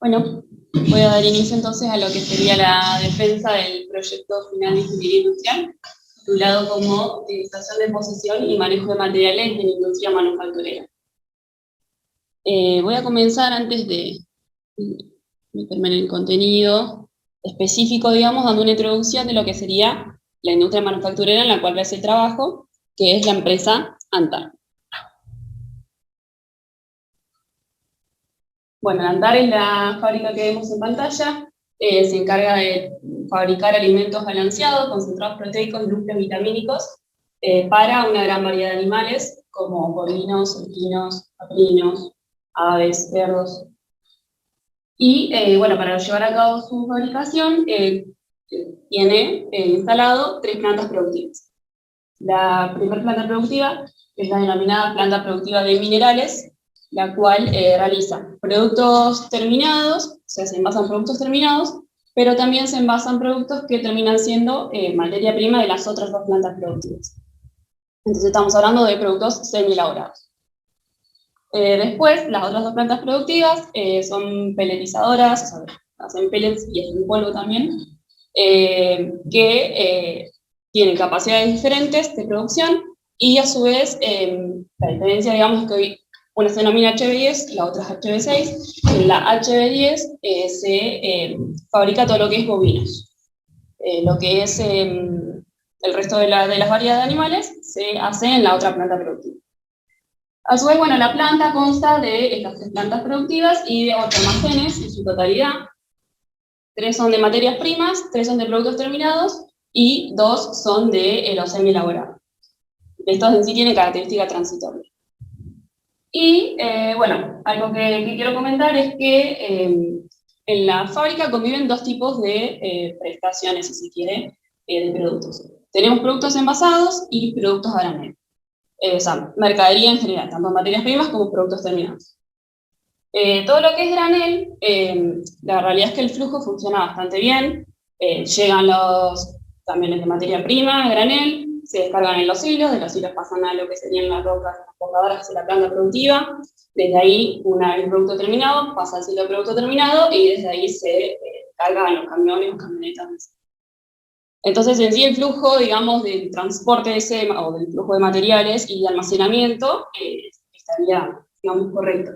Bueno, voy a dar inicio entonces a lo que sería la defensa del proyecto final de ingeniería industrial, titulado como Utilización de posesión y manejo de materiales en la industria manufacturera. Voy a comenzar antes de meterme en el contenido específico, digamos, dando una introducción de lo que sería la industria manufacturera en la cual realizo el trabajo, que es la empresa ANTAR. Bueno, ANTAR es la fábrica que vemos en pantalla, se encarga de fabricar alimentos balanceados, concentrados proteicos, núcleos vitamínicos, para una gran variedad de animales, como bovinos, equinos, caprinos, aves, cerdos. Y bueno, para llevar a cabo su fabricación, tiene instalado 3 plantas productivas. La primera planta productiva es la denominada planta productiva de minerales, la cual realiza productos terminados, o sea, se envasan productos terminados, pero también se envasan productos que terminan siendo materia prima de las otras 2 plantas productivas. Entonces estamos hablando de productos semi-elaborados. Después, las otras 2 plantas productivas son peletizadoras, o sea, hacen pellets y hacen polvo también, que tienen capacidades diferentes de producción y a su vez, la diferencia, digamos, es que hoy una se denomina HB10, la otra es HB6. En la HB10 se fabrica todo lo que es bovinos. Lo que es el resto de las variedades de animales se hace en la otra planta productiva. A su vez, bueno, la planta consta de estas 3 plantas productivas y de 8 almacenes en su totalidad. 3 son de materias primas, 3 son de productos terminados y 2 son de los semi-elaborados. Estos en sí tienen característica transitoria. Y bueno, algo que quiero comentar es que en la fábrica conviven 2 tipos de prestaciones, si se quiere, de productos. Tenemos productos envasados y productos a granel. O sea, mercadería en general, tanto materias primas como productos terminados. Todo lo que es granel, la realidad es que el flujo funciona bastante bien, llegan los camiones de materia prima, granel, se descargan en los hilos, de los hilos pasan a lo que serían las rocas transportadoras hacia la planta productiva, desde ahí, una vez el producto terminado, pasa al hilo de producto terminado y desde ahí se cargan los camiones o camionetas. Entonces, en sí, el flujo, digamos, del transporte o del flujo de materiales y de almacenamiento estaría, digamos, correcto.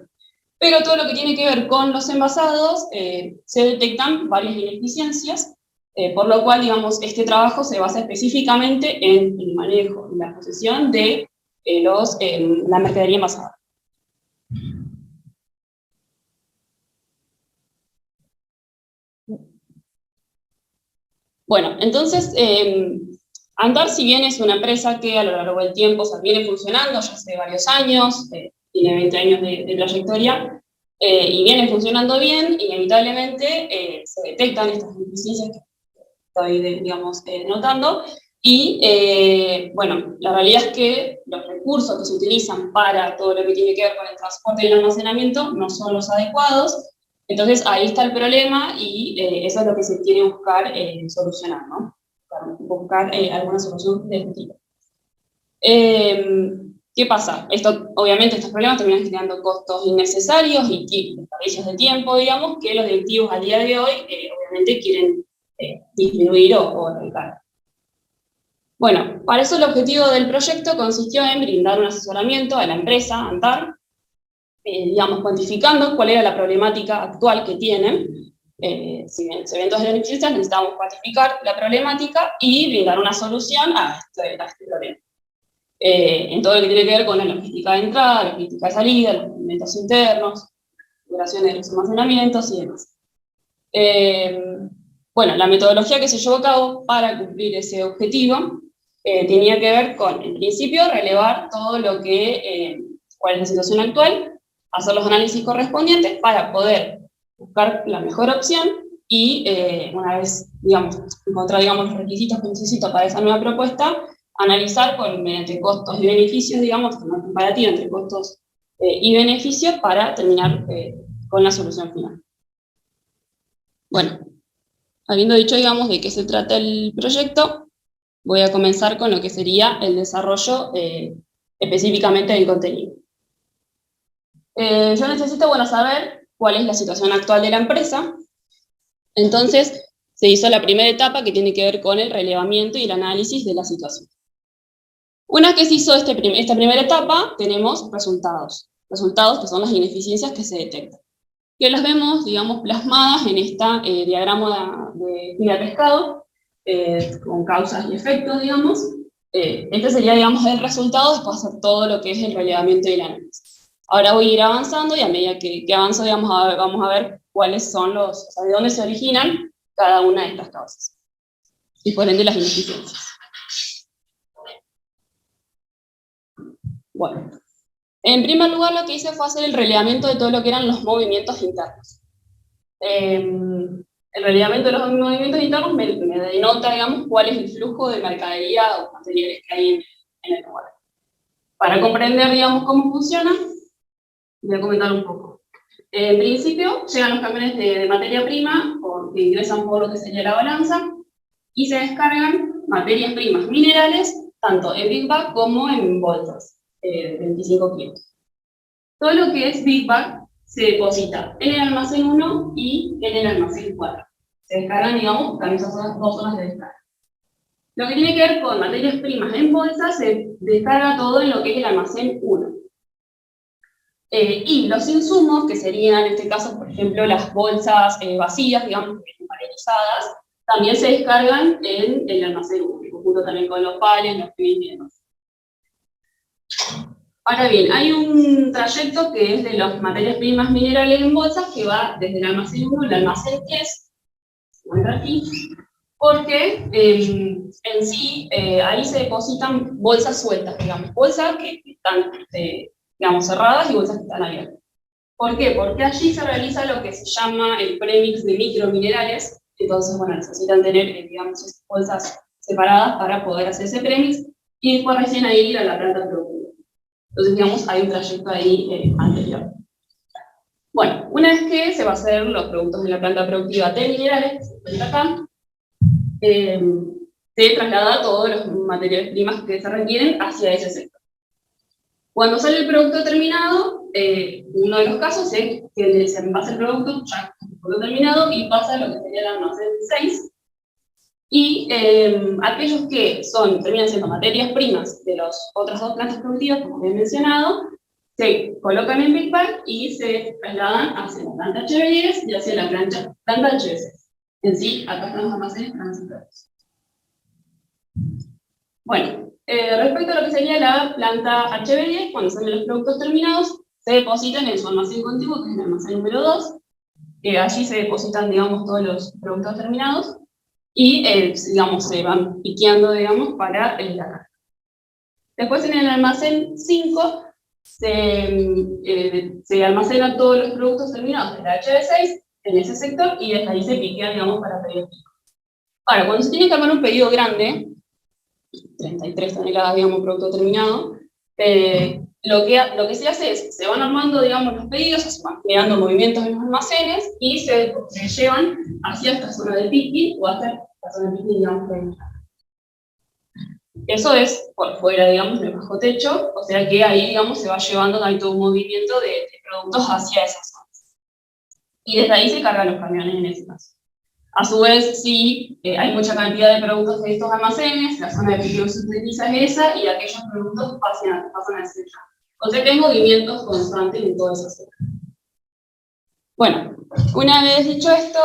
Pero todo lo que tiene que ver con los envasados, se detectan varias ineficiencias, por lo cual, digamos, este trabajo se basa específicamente en el manejo y la posesión de la mercadería envasada. Bueno, entonces, ANTAR, si bien es una empresa que a lo largo del tiempo, o sea, viene funcionando ya hace varios años, tiene 20 años de trayectoria, y viene funcionando bien, inevitablemente se detectan estas ineficiencias que estoy, digamos, notando, y bueno, la realidad es que los recursos que se utilizan para todo lo que tiene que ver con el transporte y el almacenamiento no son los adecuados. Entonces ahí está el problema y eso es lo que se quiere buscar solucionar, ¿no? Buscar alguna solución de este tipo. ¿Qué pasa? Obviamente estos problemas terminan generando costos innecesarios y desperdicios de tiempo, digamos, que los directivos al día de hoy obviamente quieren disminuir o erradicar. Bueno, para eso el objetivo del proyecto consistió en brindar un asesoramiento a la empresa, ANTAR, digamos, cuantificando cuál era la problemática actual que tienen. Si bien se ven todas las beneficios, necesitamos cuantificar la problemática y brindar una solución a este problema. En todo lo que tiene que ver con la logística de entrada, la logística de salida, los movimientos internos, configuraciones de los almacenamientos y demás. Bueno, la metodología que se llevó a cabo para cumplir ese objetivo tenía que ver con, en principio, relevar todo lo que, cuál es la situación actual, hacer los análisis correspondientes para poder buscar la mejor opción y una vez, digamos, encontrar, digamos, los requisitos que necesito para esa nueva propuesta, analizar mediante costos y beneficios, digamos, una comparativa entre costos y beneficios para terminar con la solución final. Bueno, habiendo dicho, digamos, de qué se trata el proyecto, voy a comenzar con lo que sería el desarrollo específicamente del contenido. Yo necesito, bueno, saber cuál es la situación actual de la empresa. Entonces, se hizo la primera etapa que tiene que ver con el relevamiento y el análisis de la situación. Una que se hizo esta primera etapa, tenemos resultados. Resultados que son las ineficiencias que se detectan. Que las vemos, digamos, plasmadas en este diagrama de fila de pescado, con causas y efectos, digamos. Este sería, digamos, el resultado después de hacer todo lo que es el relevamiento y el análisis. Ahora voy a ir avanzando y a medida que avanzo, digamos, vamos a ver cuáles son o sea, de dónde se originan cada una de estas causas. Y por ende las ineficiencias. Bueno, en primer lugar lo que hice fue hacer el relevamiento de todo lo que eran los movimientos internos. El relevamiento de los movimientos internos me denota, digamos, cuál es el flujo de mercadería o materiales que hay en el lugar. Para comprender, digamos, cómo funciona, voy a comentar un poco. En principio, llegan los camiones de materia prima, que ingresan por lo que sería la balanza, y se descargan materias primas minerales, tanto en Big Bag como en bolsas, 25 kilos. Todo lo que es Big Bag se deposita en el almacén 1 y en el almacén 4. Se descargan, digamos, también esas dos zonas de descarga. Lo que tiene que ver con materias primas en bolsa, se descarga todo en lo que es el almacén 1. Y los insumos, que serían en este caso, por ejemplo, las bolsas vacías, digamos, paletizadas, también se descargan en el almacén 1, junto también con los pales, los pins y demás. Ahora bien, hay un trayecto que es de las materias primas minerales en bolsas que va desde el almacén 1 al almacén 10, aquí, porque en sí ahí se depositan bolsas sueltas, digamos, bolsas que están digamos, cerradas y bolsas que están abiertas. ¿Por qué? Porque allí se realiza lo que se llama el premix de microminerales, entonces, bueno, necesitan tener, digamos, esas bolsas separadas para poder hacer ese premix, y después recién ahí ir a la planta productiva. Entonces, digamos, hay un trayecto ahí anterior. Bueno, una vez que se va a hacer los productos de la planta productiva de minerales, que se encuentra acá, se traslada todos los materiales primas que se requieren hacia ese sector. Cuando sale el producto terminado, uno de los casos es que se envasa el producto ya terminado y pasa a lo que sería el almacén 6. Y aquellos que terminan siendo materias primas de las otras dos plantas productivas, como he mencionado, se colocan en Big Bag y se trasladan hacia la planta HB10 y hacia la planta HB6. En sí, acá están los almacenes transitados. Bueno, respecto a lo que sería la planta HB10, cuando salen los productos terminados, se depositan en su almacén contiguo, que es el almacén número 2. Allí se depositan, digamos, todos los productos terminados y, digamos, se van piqueando, digamos, para la carga. Después en el almacén 5 se almacenan todos los productos terminados de la HB6 en ese sector y desde ahí se piquean, digamos, para pedidos picos. Ahora, cuando se tiene que armar un pedido grande, 33 toneladas, digamos, producto terminado, lo que se hace es, se van armando, digamos, los pedidos, se van creando movimientos en los almacenes y se llevan hacia esta zona de picking o hacia la zona de picking, digamos, eso es por fuera, digamos, del bajo techo, o sea que ahí, digamos, se va llevando ahí todo un movimiento de productos hacia esas zonas. Y desde ahí se cargan los camiones en ese caso. A su vez, sí, hay mucha cantidad de productos de estos almacenes, la zona de piqueo se utiliza es esa, y aquellos productos pasan a ese lugar. O sea que hay movimientos constantes en toda esa zona. Bueno, una vez dicho esto,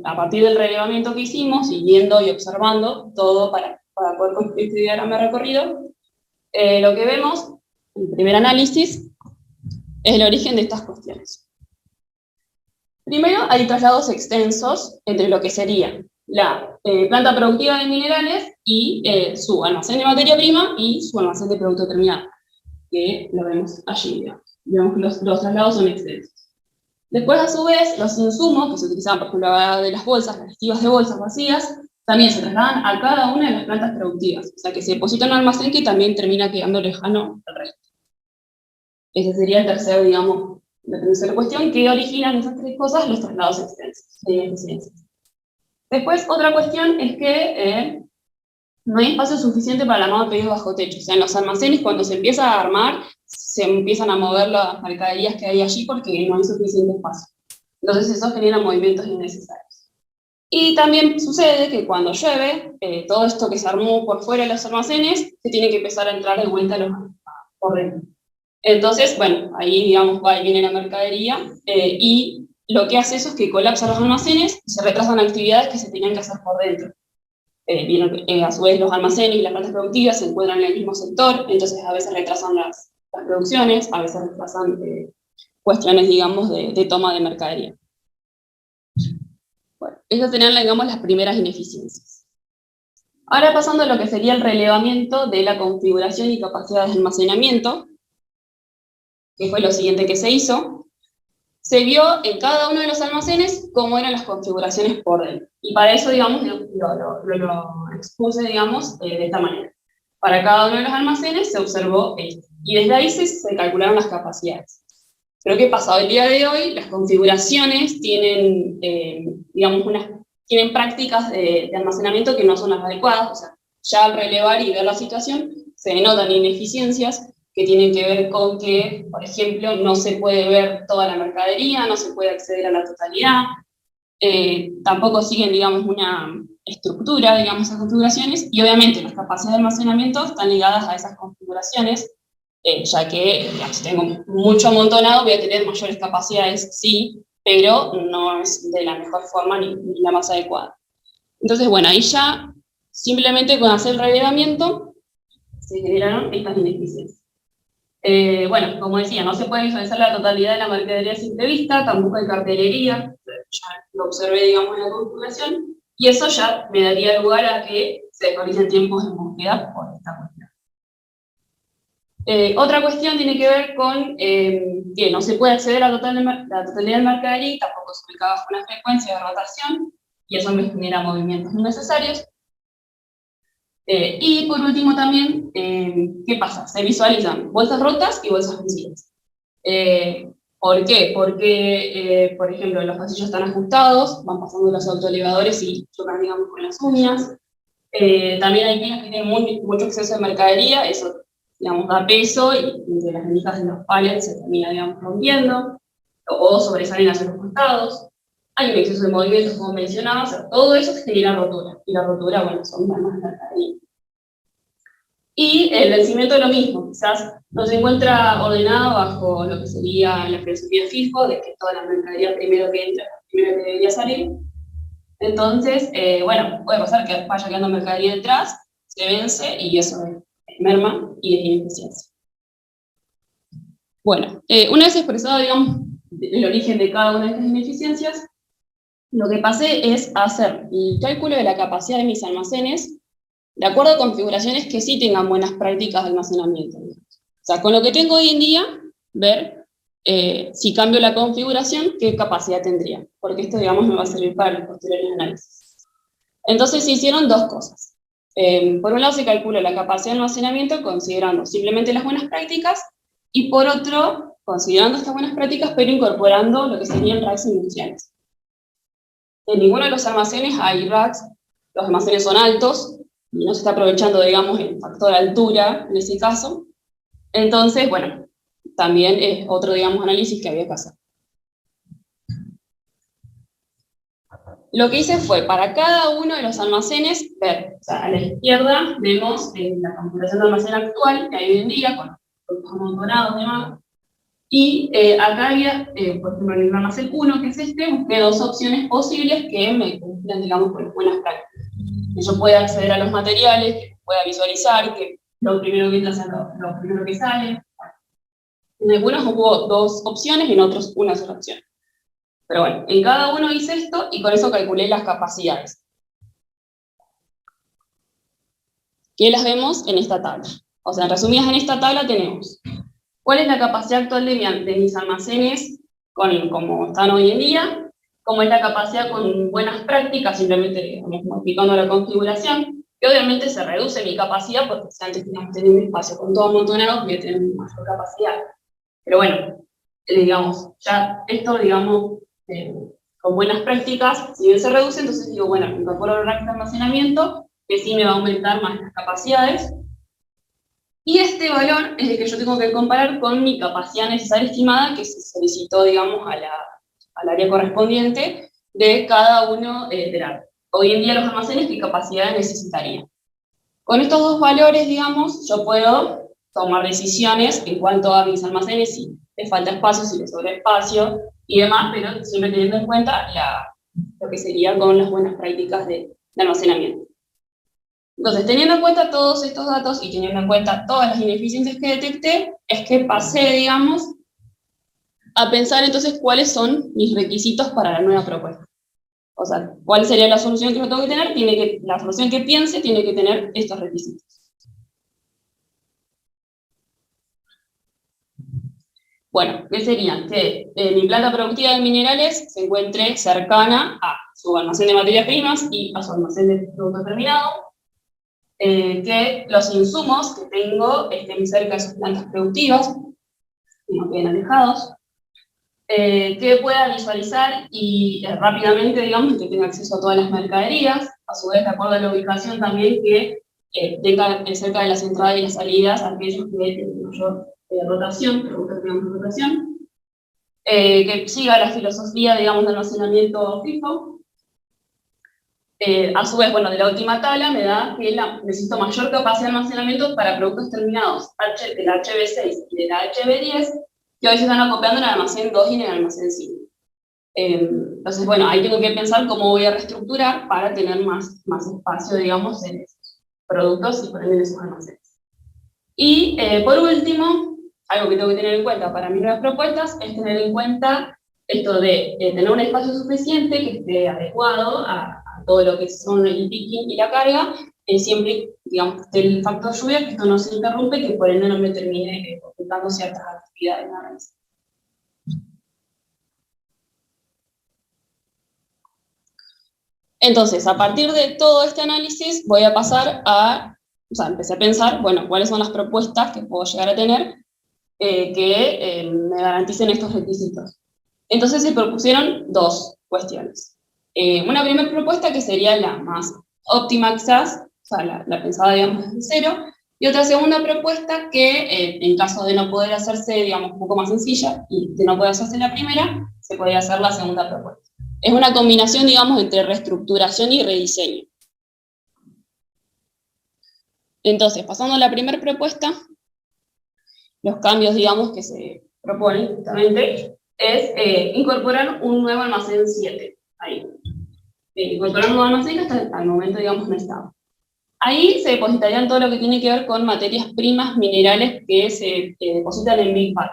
a partir del relevamiento que hicimos, y viendo y observando todo para poder construir este diagrama de recorrido, lo que vemos, el primer análisis, es el origen de estas cuestiones. Primero, hay traslados extensos entre lo que sería la planta productiva de minerales y su almacén de materia prima y su almacén de producto terminado, que lo vemos allí, digamos. Vemos que los traslados son extensos. Después, a su vez, los insumos que se utilizaban, por ejemplo, de las bolsas, las residuos de bolsas vacías, también se trasladan a cada una de las plantas productivas. O sea, que se deposita en un almacén que también termina quedando lejano al resto. Ese sería el tercero, digamos, la tercera cuestión, que originan esas tres cosas, los traslados extensos de ineficiencias. Después, otra cuestión es que no hay espacio suficiente para el armado de pedidos bajo techo. O sea, en los almacenes, cuando se empieza a armar, se empiezan a mover las mercaderías que hay allí porque no hay suficiente espacio. Entonces eso genera movimientos innecesarios. Y también sucede que cuando llueve, todo esto que se armó por fuera de los almacenes, se tiene que empezar a entrar de vuelta por dentro. Entonces, bueno, ahí digamos va y viene la mercadería, y lo que hace eso es que colapsa los almacenes y se retrasan actividades que se tenían que hacer por dentro. A su vez los almacenes y las plantas productivas se encuentran en el mismo sector, entonces a veces retrasan las producciones, a veces retrasan cuestiones, digamos, de toma de mercadería. Bueno, esas serían, digamos, las primeras ineficiencias. Ahora pasando a lo que sería el relevamiento de la configuración y capacidad de almacenamiento, que fue lo siguiente que se hizo, se vio en cada uno de los almacenes cómo eran las configuraciones por dentro. Y para eso, digamos, lo expuse, digamos, de esta manera. Para cada uno de los almacenes se observó esto. Y desde ahí se calcularon las capacidades. Pero ¿qué pasa? El día de hoy las configuraciones tienen, digamos, tienen prácticas de almacenamiento que no son las adecuadas. O sea, ya al relevar y ver la situación, se denotan ineficiencias que tienen que ver con que, por ejemplo, no se puede ver toda la mercadería, no se puede acceder a la totalidad, tampoco siguen, digamos, una estructura, digamos, esas configuraciones, y obviamente las capacidades de almacenamiento están ligadas a esas configuraciones, ya que, digamos, si tengo mucho amontonado, voy a tener mayores capacidades, sí, pero no es de la mejor forma ni la más adecuada. Entonces, bueno, ahí ya, simplemente con hacer el relevamiento, se generaron estas ineficiencias. Bueno, como decía, no se puede visualizar la totalidad de la mercadería a simple vista, tampoco hay cartelería, ya lo observé, digamos, en la configuración, y eso ya me daría lugar a que se desperdicie tiempos de búsqueda por esta cuestión. Otra cuestión tiene que ver con que no se puede acceder a la totalidad del mercadería, tampoco se ubicaba bajo una frecuencia de rotación, y eso me genera movimientos innecesarios. Y por último también, ¿qué pasa? Se visualizan bolsas rotas y bolsas vencidas. ¿Por qué? Porque, por ejemplo, los pasillos están ajustados, van pasando los autoelevadores y chocan, digamos, con las uñas. También hay pilas que tienen mucho exceso de mercadería, eso, digamos, da peso y entre las manijas de los pallets se termina, digamos, rompiendo, o sobresalen hacia los costados. Hay un exceso de movimientos, como mencionaba, o sea, todo eso genera rotura, y la rotura, bueno, son más mercadería. Y el vencimiento es lo mismo, quizás no se encuentra ordenado bajo lo que sería la filosofía FIFO, de que toda la mercadería primero que entra, primero que debería salir. Entonces, bueno, puede pasar que vaya quedando mercadería detrás, se vence y eso es merma y es ineficiencia. Bueno, una vez expresado, digamos, el origen de cada una de estas ineficiencias, lo que pasé es hacer el cálculo de la capacidad de mis almacenes de acuerdo a configuraciones que sí tengan buenas prácticas de almacenamiento. O sea, con lo que tengo hoy en día, ver si cambio la configuración, qué capacidad tendría, porque esto, digamos, me va a servir para los posteriores análisis. Entonces se hicieron dos cosas. Por un lado se calculó la capacidad de almacenamiento considerando simplemente las buenas prácticas, y por otro, considerando estas buenas prácticas, pero incorporando lo que serían racks industriales. En ninguno de los almacenes hay racks, los almacenes son altos, y no se está aprovechando, digamos, el factor altura en ese caso. Entonces, bueno, también es otro, digamos, análisis que había que hacer. Lo que hice fue, para cada uno de los almacenes, ver, o sea, a la izquierda vemos la configuración de almacén actual que hay hoy en día, con los amontonados y demás, y acá había, por ejemplo, en el almacén 1, que es este, busqué dos opciones posibles que me cumplan, digamos, con buenas prácticas. Que yo pueda acceder a los materiales, que pueda visualizar, que lo primero que entra sea lo primero que sale. En algunos hubo dos opciones, en otros una sola opción. Pero bueno, en cada uno hice esto y con eso calculé las capacidades. Que las vemos en esta tabla. O sea, resumidas en esta tabla tenemos cuál es la capacidad actual de mis almacenes como están hoy en día, cómo es la capacidad con buenas prácticas, simplemente, digamos, modificando la configuración, que obviamente se reduce mi capacidad, porque si antes teníamos tenido un espacio con todo amontonado, voy a tener mayor capacidad. Pero bueno, digamos, ya esto, digamos, con buenas prácticas, si bien se reduce, entonces digo, bueno, incorporo el rack de almacenamiento, que sí me va a aumentar más las capacidades. Y este valor es el que yo tengo que comparar con mi capacidad necesaria estimada que se solicitó, digamos, al área correspondiente de cada uno de la. Hoy en día los almacenes, ¿qué capacidad necesitarían? Con estos dos valores, digamos, yo puedo tomar decisiones en cuanto a mis almacenes, si les falta espacio, si les sobra espacio y demás, pero siempre teniendo en cuenta lo que sería con las buenas prácticas de almacenamiento. Entonces, teniendo en cuenta todos estos datos y teniendo en cuenta todas las ineficiencias que detecté, es que pasé, digamos, a pensar entonces cuáles son mis requisitos para la nueva propuesta. O sea, ¿cuál sería la solución que yo tengo que tener? La solución que piense tiene que tener estos requisitos. Bueno, ¿qué serían? Que mi planta productiva de minerales se encuentre cercana a su almacén de materias primas y a su almacén de producto terminado, que los insumos que tengo estén cerca de sus plantas productivas, que no queden alejados, que pueda visualizar y rápidamente, digamos, que tenga acceso a todas las mercaderías, a su vez, de acuerdo a la ubicación también, que tenga cerca de las entradas y las salidas aquellos que tienen mayor rotación, productos que tengan rotación, que siga la filosofía, digamos, de almacenamiento FIFO. A su vez, bueno, de la última tabla me da que necesito mayor capacidad de almacenamiento para productos terminados de la HB6 y de la HB10, que hoy se están acoplando en el almacén 2 y en el almacén 5. Entonces, bueno, ahí tengo que pensar cómo voy a reestructurar para tener más espacio, digamos, en esos productos y por ende en esos almacenes. Y por último, algo que tengo que tener en cuenta para mis nuevas propuestas es tener en cuenta esto de tener un espacio suficiente que esté adecuado a todo lo que son el picking y la carga, siempre, digamos, que esté el factor lluvia, que esto no se interrumpe, que por ende no me termine ocultando ciertas actividades. Entonces, a partir de todo este análisis, voy a pasar empecé a pensar, bueno, cuáles son las propuestas que puedo llegar a tener que me garanticen estos requisitos. Entonces se propusieron dos cuestiones. Una primera propuesta que sería la más óptima quizás, o sea, la pensada, digamos, desde cero, y otra segunda propuesta que, en caso de no poder hacerse, digamos, un poco más sencilla, y de no poder hacerse la primera, se podría hacer la segunda propuesta. Es una combinación, digamos, entre reestructuración y rediseño. Entonces, pasando a la primera propuesta, los cambios, digamos, que se proponen justamente es incorporar un nuevo almacén 7, ahí. Incorporar un nuevo almacén que hasta el momento, digamos, no estaba. Ahí se depositarían todo lo que tiene que ver con materias primas minerales que se depositan en Big Park.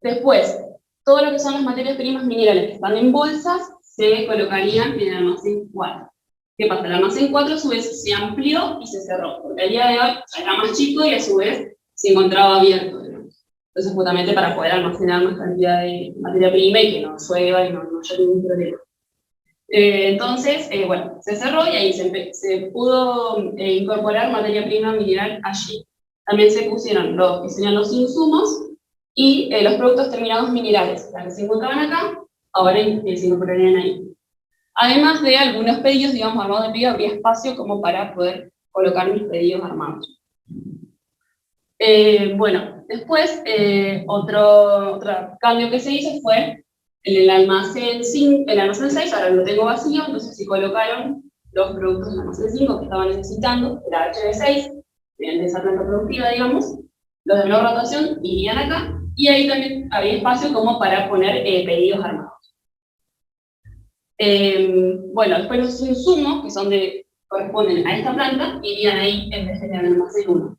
Después, todo lo que son las materias primas minerales que están en bolsas se colocarían en el almacén 4. ¿Qué pasa? El almacén 4 a su vez se amplió y se cerró, porque al día de hoy era más chico y a su vez se encontraba abierto, digamos. Entonces, justamente para poder almacenar más cantidad de materia prima y que no llueva y no haya ningún problema. Entonces, bueno, se cerró y ahí se pudo incorporar materia prima mineral allí. También se pusieron los que serían los insumos y los productos terminados minerales, que se encontraban acá, ahora se incorporarían ahí. Además de algunos pedidos, digamos, armados de pedido, habría espacio como para poder colocar mis pedidos armados. Bueno, después, otro cambio que se hizo fue en el almacén 5, el almacén 6, ahora lo tengo vacío, entonces se colocaron los productos del almacén 5 que estaban necesitando, la HB6, de esa planta productiva, digamos, los de menor rotación irían acá, y ahí también había espacio como para poner pedidos armados. Bueno, después los insumos, que son corresponden a esta planta, irían ahí en vez de en el almacén 1.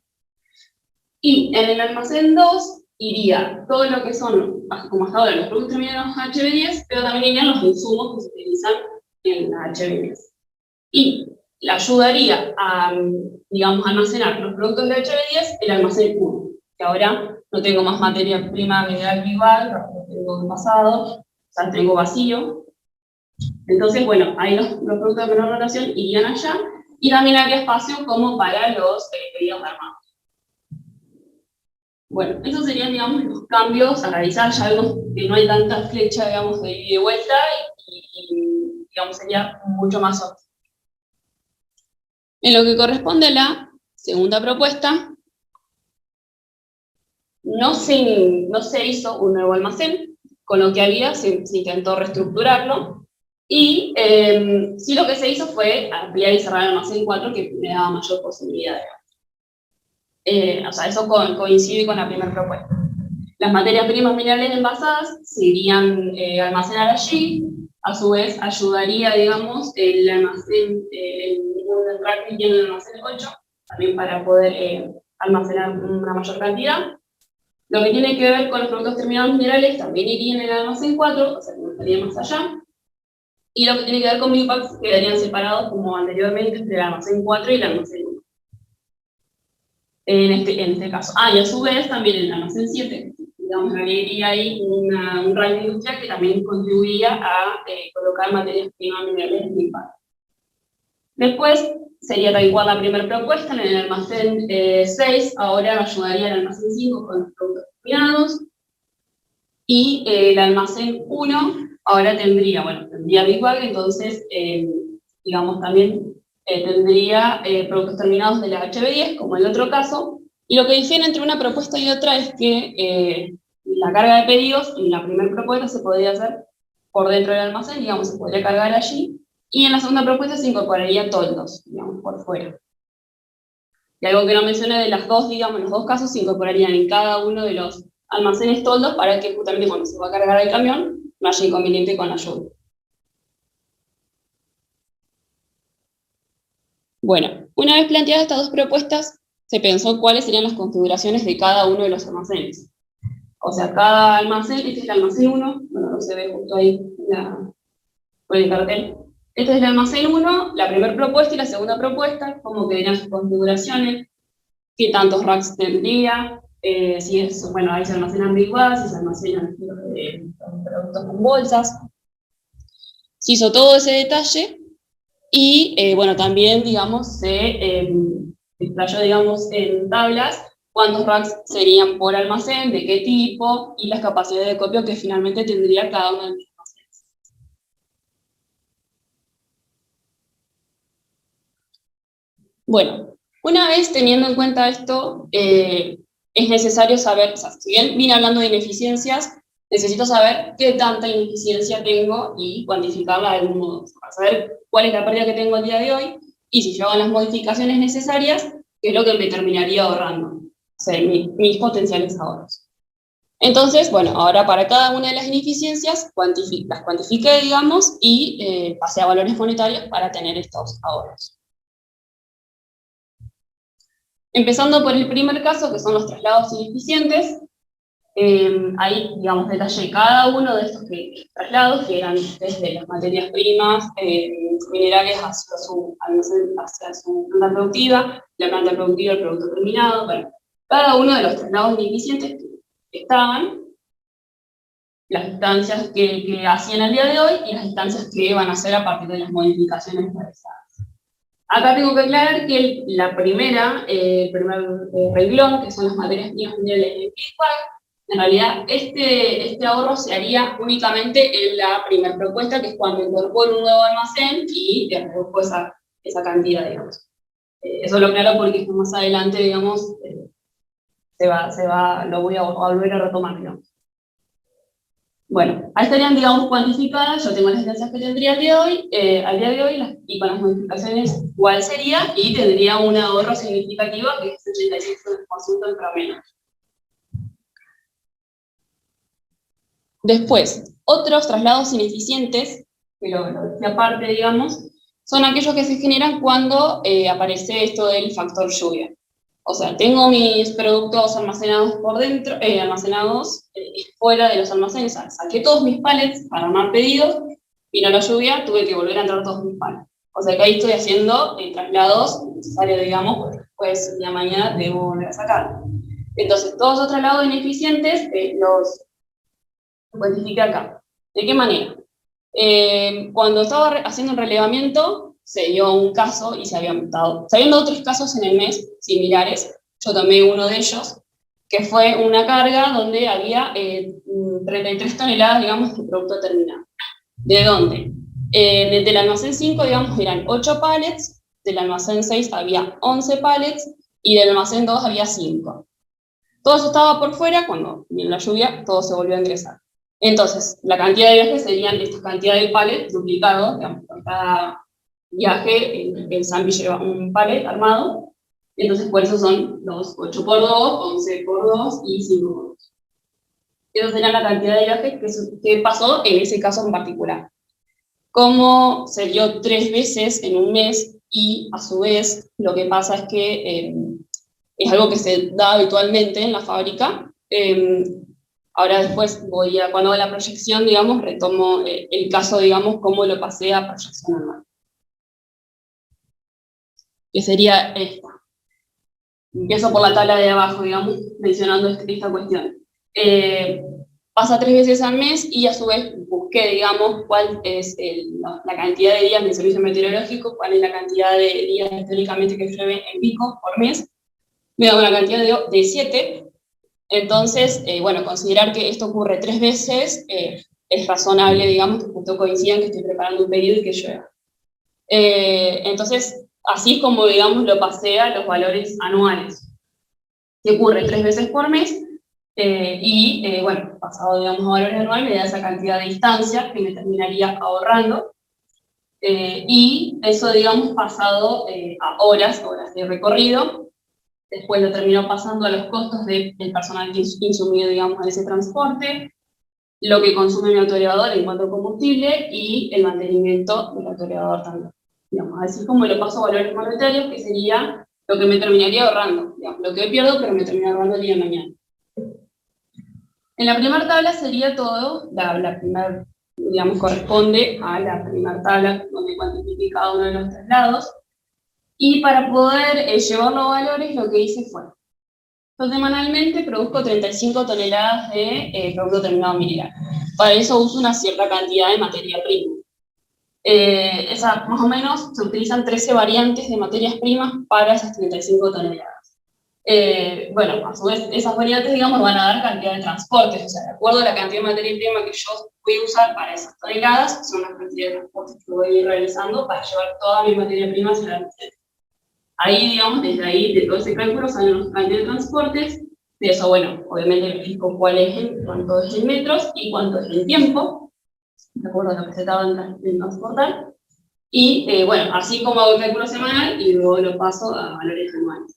Y en el almacén 2 iría todo lo que son, como hasta ahora, los productos terminados HB10, pero también irían los insumos que se utilizan en la HB10. Y le ayudaría a, digamos, almacenar los productos de HB10 el almacén 1, que ahora no tengo más materia prima mineral igual, lo tengo envasado, o sea, tengo vacío. Entonces, bueno, ahí los productos de menor rotación irían allá, y también habría espacio como para los pedidos armados. Bueno, esos serían, digamos, los cambios a realizar. Ya vemos que no hay tanta flecha, digamos, de ida y vuelta, y digamos, sería mucho más óptimo. En lo que corresponde a la segunda propuesta, no se hizo un nuevo almacén, con lo que había se intentó reestructurarlo, y sí lo que se hizo fue ampliar y cerrar el almacén 4, que me daba mayor posibilidad. O sea, eso coincide con la primera propuesta. Las materias primas minerales envasadas se irían a almacenar allí, a su vez ayudaría, digamos, el almacén, un rack que tiene el almacén 8, también para poder almacenar una mayor cantidad. Lo que tiene que ver con los productos terminados minerales también irían en el almacén 4, o sea, no estaría más allá. Y lo que tiene que ver con biopack quedarían separados, como anteriormente, entre el almacén 4 y el almacén 1. En este caso. Y a su vez también en el almacén 7, digamos, habría ahí un rango industrial que también contribuiría a colocar materias primas minerales en biopack. Después sería tal cual la primera propuesta, en el almacén 6, ahora ayudaría al almacén 5 con los productos terminados, y el almacén 1 ahora tendría Big Bag, entonces, digamos, también tendría productos terminados de la HB10, como en el otro caso, y lo que difiere entre una propuesta y otra es que la carga de pedidos en la primera propuesta se podría hacer por dentro del almacén, digamos, se podría cargar allí, y en la segunda propuesta se incorporaría toldos, digamos, por fuera. Y algo que no mencioné de las dos, digamos, los dos casos se incorporarían en cada uno de los almacenes toldos para que justamente cuando se va a cargar el camión no haya inconveniente con la lluvia. Bueno, una vez planteadas estas dos propuestas, se pensó cuáles serían las configuraciones de cada uno de los almacenes. O sea, cada almacén, este es el almacén 1, bueno, no se ve justo ahí por el cartel. Este es el almacén 1, la primera propuesta y la segunda propuesta, cómo quedarían sus configuraciones, qué tantos racks tendría, si es, ahí se almacenan Big Bag, si se almacenan productos con bolsas. Se hizo todo ese detalle y, también, digamos, se explayó, digamos, en tablas cuántos racks serían por almacén, de qué tipo, y las capacidades de copio que finalmente tendría cada uno de los almacenes. Bueno, una vez teniendo en cuenta esto, es necesario saber, o sea, si bien vine hablando de ineficiencias, necesito saber qué tanta ineficiencia tengo y cuantificarla de algún modo, para saber cuál es la pérdida que tengo el día de hoy, y si yo hago las modificaciones necesarias, qué es lo que me terminaría ahorrando, o sea, mis potenciales ahorros. Entonces, ahora para cada una de las ineficiencias, las cuantifiqué, digamos, y pasé a valores monetarios para tener estos ahorros. Empezando por el primer caso, que son los traslados ineficientes, ahí, digamos, detallé cada uno de estos traslados, que eran desde las materias primas, minerales hacia su planta productiva, la planta productiva, el producto terminado, cada uno de los traslados ineficientes que estaban, las instancias que hacían el día de hoy y las instancias que van a hacer a partir de las modificaciones realizadas. Acá tengo que aclarar que el primer renglón, que son las materias primas minerales de Big Bag, en realidad este ahorro se haría únicamente en la primera propuesta, que es cuando incorporo un nuevo almacén y reduzco esa cantidad, digamos. Eso lo aclaro porque más adelante, digamos, lo voy a volver a retomar, digamos. Bueno, ahí estarían, digamos, cuantificadas, yo tengo las instancias que tendría al día de hoy, y con las modificaciones cuál sería, y tendría un ahorro significativo que es 86% en promedio. Después, otros traslados ineficientes, que lo decía aparte, digamos, son aquellos que se generan cuando aparece esto del factor lluvia. O sea, tengo mis productos almacenados por dentro, almacenados fuera de los almacenes, saqué todos mis pallets para armar pedidos, vino la lluvia, tuve que volver a entrar todos mis pallets. O sea que ahí estoy haciendo traslados necesarios, digamos, porque después de mañana debo volver a sacar. Entonces, todos los traslados ineficientes los cuantifiqué acá. ¿De qué manera? Cuando estaba haciendo un relevamiento, se dio un caso y se habían dado otros casos en el mes similares, yo tomé uno de ellos, que fue una carga donde había 33 toneladas, digamos, de producto terminado. ¿De dónde? Desde el almacén 5, digamos, eran 8 pallets, del almacén 6 había 11 pallets, y del almacén 2 había 5. Todo eso estaba por fuera, cuando vino la lluvia, todo se volvió a ingresar. Entonces, la cantidad de viajes serían esta cantidad de palets duplicados, digamos, por cada viaje, el Zampi lleva un palet armado, entonces por eso son los 8 por 2, 11 por 2 y 5 por 2. Esa sería la cantidad de viajes que pasó en ese caso en particular. Como se dio 3 veces en un mes, y a su vez lo que pasa es que es algo que se da habitualmente en la fábrica. Ahora después cuando hago la proyección, digamos, retomo el caso, digamos, cómo lo pasé a proyección anual. Que sería esta. Empiezo por la tabla de abajo, digamos, mencionando esta cuestión. Pasa 3 veces al mes y a su vez busqué, digamos, cuál es la cantidad de días del servicio meteorológico, cuál es la cantidad de días históricamente que llueve en pico por mes. Me da una cantidad de 7. Entonces, bueno, considerar que esto ocurre 3 veces es razonable, digamos, que justo coincidan que estoy preparando un periodo y que llueva. Entonces, así es como, digamos, lo pasé a los valores anuales, que ocurre 3 veces por mes, bueno, pasado, digamos, a valores anuales, me da esa cantidad de distancia que me terminaría ahorrando, y eso, digamos, pasado a horas de recorrido. Después lo termino pasando a los costos del personal insumido, digamos, en ese transporte, lo que consume mi autoelevador en cuanto a combustible y el mantenimiento del autoelevador también. Digamos, así como lo paso a valores monetarios, que sería lo que me terminaría ahorrando. Digamos, lo que pierdo, pero me termina ahorrando el día de mañana. En la primera tabla sería todo, la primera, digamos, corresponde a la primera tabla donde cuantifique cada uno de los traslados. Y para poder llevarlo a valores, lo que hice fue, yo semanalmente produzco 35 toneladas de producto terminado mineral. Para eso uso una cierta cantidad de materia prima. Más o menos se utilizan 13 variantes de materias primas para esas 35 toneladas. Bueno, a su vez, esas variantes, digamos, van a dar cantidad de transportes, o sea, de acuerdo a la cantidad de materia prima que yo voy a usar para esas toneladas, son las cantidades de transportes que voy a ir realizando para llevar toda mi materia prima hacia la almacén. Ahí, digamos, desde ahí, de todo ese cálculo, salen los cantidades de transportes. De eso, bueno, obviamente me fijo cuánto es en metros y cuánto es en tiempo, de acuerdo a lo que se tarda en transportar. Y, bueno, así como hago el cálculo semanal y luego lo paso a valores anuales.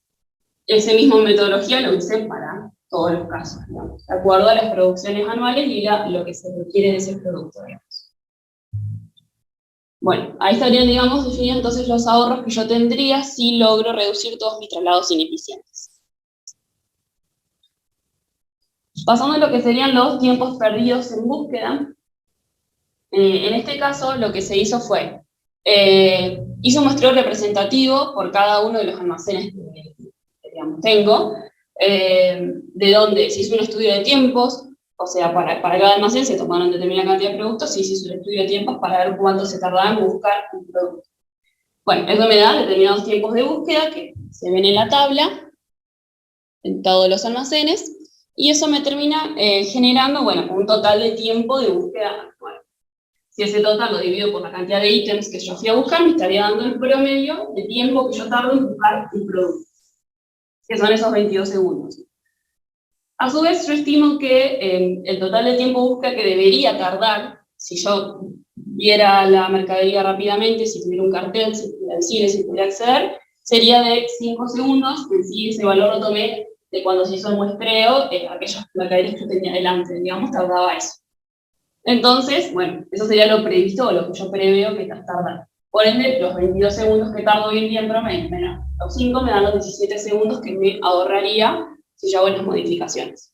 Esa misma metodología lo usé para todos los casos, digamos, de acuerdo a las producciones anuales y lo que se requiere de ese producto, digamos. Bueno, ahí estarían, digamos, definidos entonces los ahorros que yo tendría si logro reducir todos mis traslados ineficientes. Pasando a lo que serían los tiempos perdidos en búsqueda, en este caso lo que se hizo fue, hice un muestreo representativo por cada uno de los almacenes que digamos, tengo, de donde se hizo un estudio de tiempos, o sea, para cada almacén se tomaron determinada cantidad de productos y se hizo un estudio de tiempos para ver cuánto se tardaba en buscar un producto. Bueno, eso me da determinados tiempos de búsqueda que se ven en la tabla, en todos los almacenes, y eso me termina generando, bueno, un total de tiempo de búsqueda actual. Si ese total lo divido por la cantidad de ítems que yo fui a buscar, me estaría dando el promedio de tiempo que yo tardo en buscar un producto, que son esos 22 segundos. A su vez, yo estimo que el total de tiempo de búsqueda que debería tardar, si yo viera la mercadería rápidamente, si tuviera un cartel, si pudiera decir, si pudiera acceder, sería de 5 segundos, que sí, ese valor lo tomé de cuando se hizo el muestreo, aquellas mercaderías que yo tenía delante, digamos, tardaba eso. Entonces, bueno, eso sería lo previsto o lo que yo preveo que tarda. Por ende, los 22 segundos que tardo hoy en día en promedio, menos los 5 me dan los 17 segundos que me ahorraría si yo hago las modificaciones.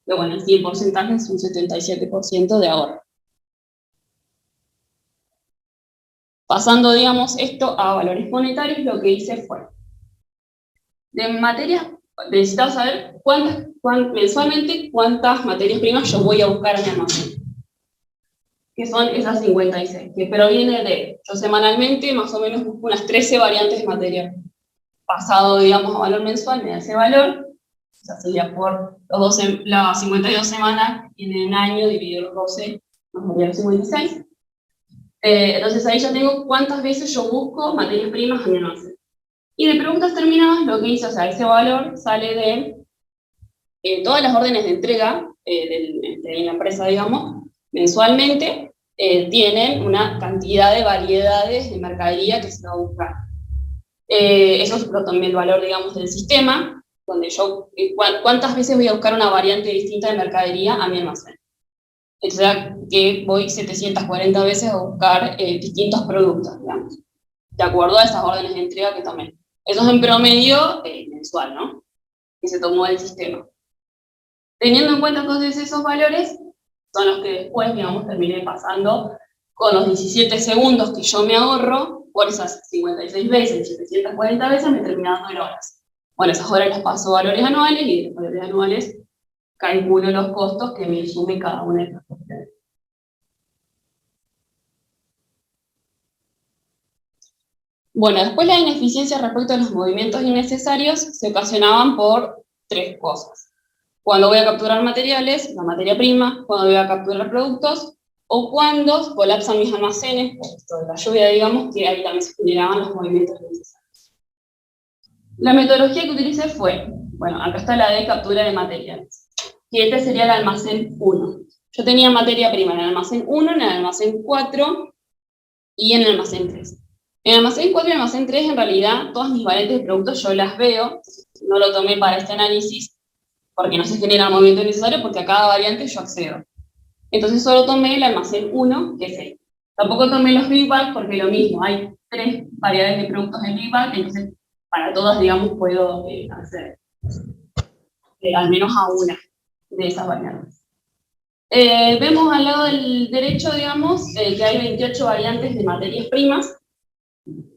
Pero bueno, el porcentaje es un 77% de ahorro. Pasando, digamos, esto a valores monetarios, lo que hice fue, de materias, necesitaba saber mensualmente cuántas materias primas yo voy a buscar en mi almacén, que son esas 56, que proviene de, yo semanalmente más o menos busco unas 13 variantes de materia. Pasado, digamos, a valor mensual, me da ese valor, o sea, sería por las 52 semanas que tienen un año, dividido los 12, nos daría los 56. Entonces ahí ya tengo cuántas veces yo busco materias primas en mi almacén. Y de productos terminados, lo que hice, o sea, ese valor sale de todas las órdenes de entrega de la empresa, digamos, mensualmente, tienen una cantidad de variedades de mercadería que se va a buscar. Eso es también el valor, digamos, del sistema, donde yo, cuántas veces voy a buscar una variante distinta de mercadería a mi almacén. O sea, que voy 740 veces a buscar distintos productos, digamos, de acuerdo a esas órdenes de entrega que tomé. Eso es en promedio mensual, ¿no? Que se tomó del sistema. Teniendo en cuenta entonces esos valores, son los que después, digamos, terminé pasando con los 17 segundos que yo me ahorro, por esas 56 veces, 740 veces, me termina dando en horas. Bueno, esas horas las paso a valores anuales y de los valores anuales calculo los costos que me sume cada una de estas cuestiones. Bueno, después la ineficiencia respecto a los movimientos innecesarios se ocasionaban por tres cosas. Cuando voy a capturar materiales, la materia prima, cuando voy a capturar productos, o cuando colapsan mis almacenes, por esto de la lluvia, digamos, que ahí también se generaban los movimientos innecesarios. La metodología que utilicé fue, bueno, acá está la de captura de materiales, y este sería el almacén 1. Yo tenía materia prima en el almacén 1, en el almacén 4 y en el almacén 3. En el almacén 4 y el almacén 3, en realidad, todas mis variantes de productos yo las veo, no lo tomé para este análisis, porque no se genera el movimiento necesario, porque a cada variante yo accedo. Entonces solo tomé el almacén 1, que es este. Tampoco tomé los Big Bag, porque lo mismo, hay 3 variedades de productos en Big Bag, entonces para todas, digamos, puedo acceder. Al menos a una de esas variantes. Vemos al lado del derecho, digamos, que hay 28 variantes de materias primas,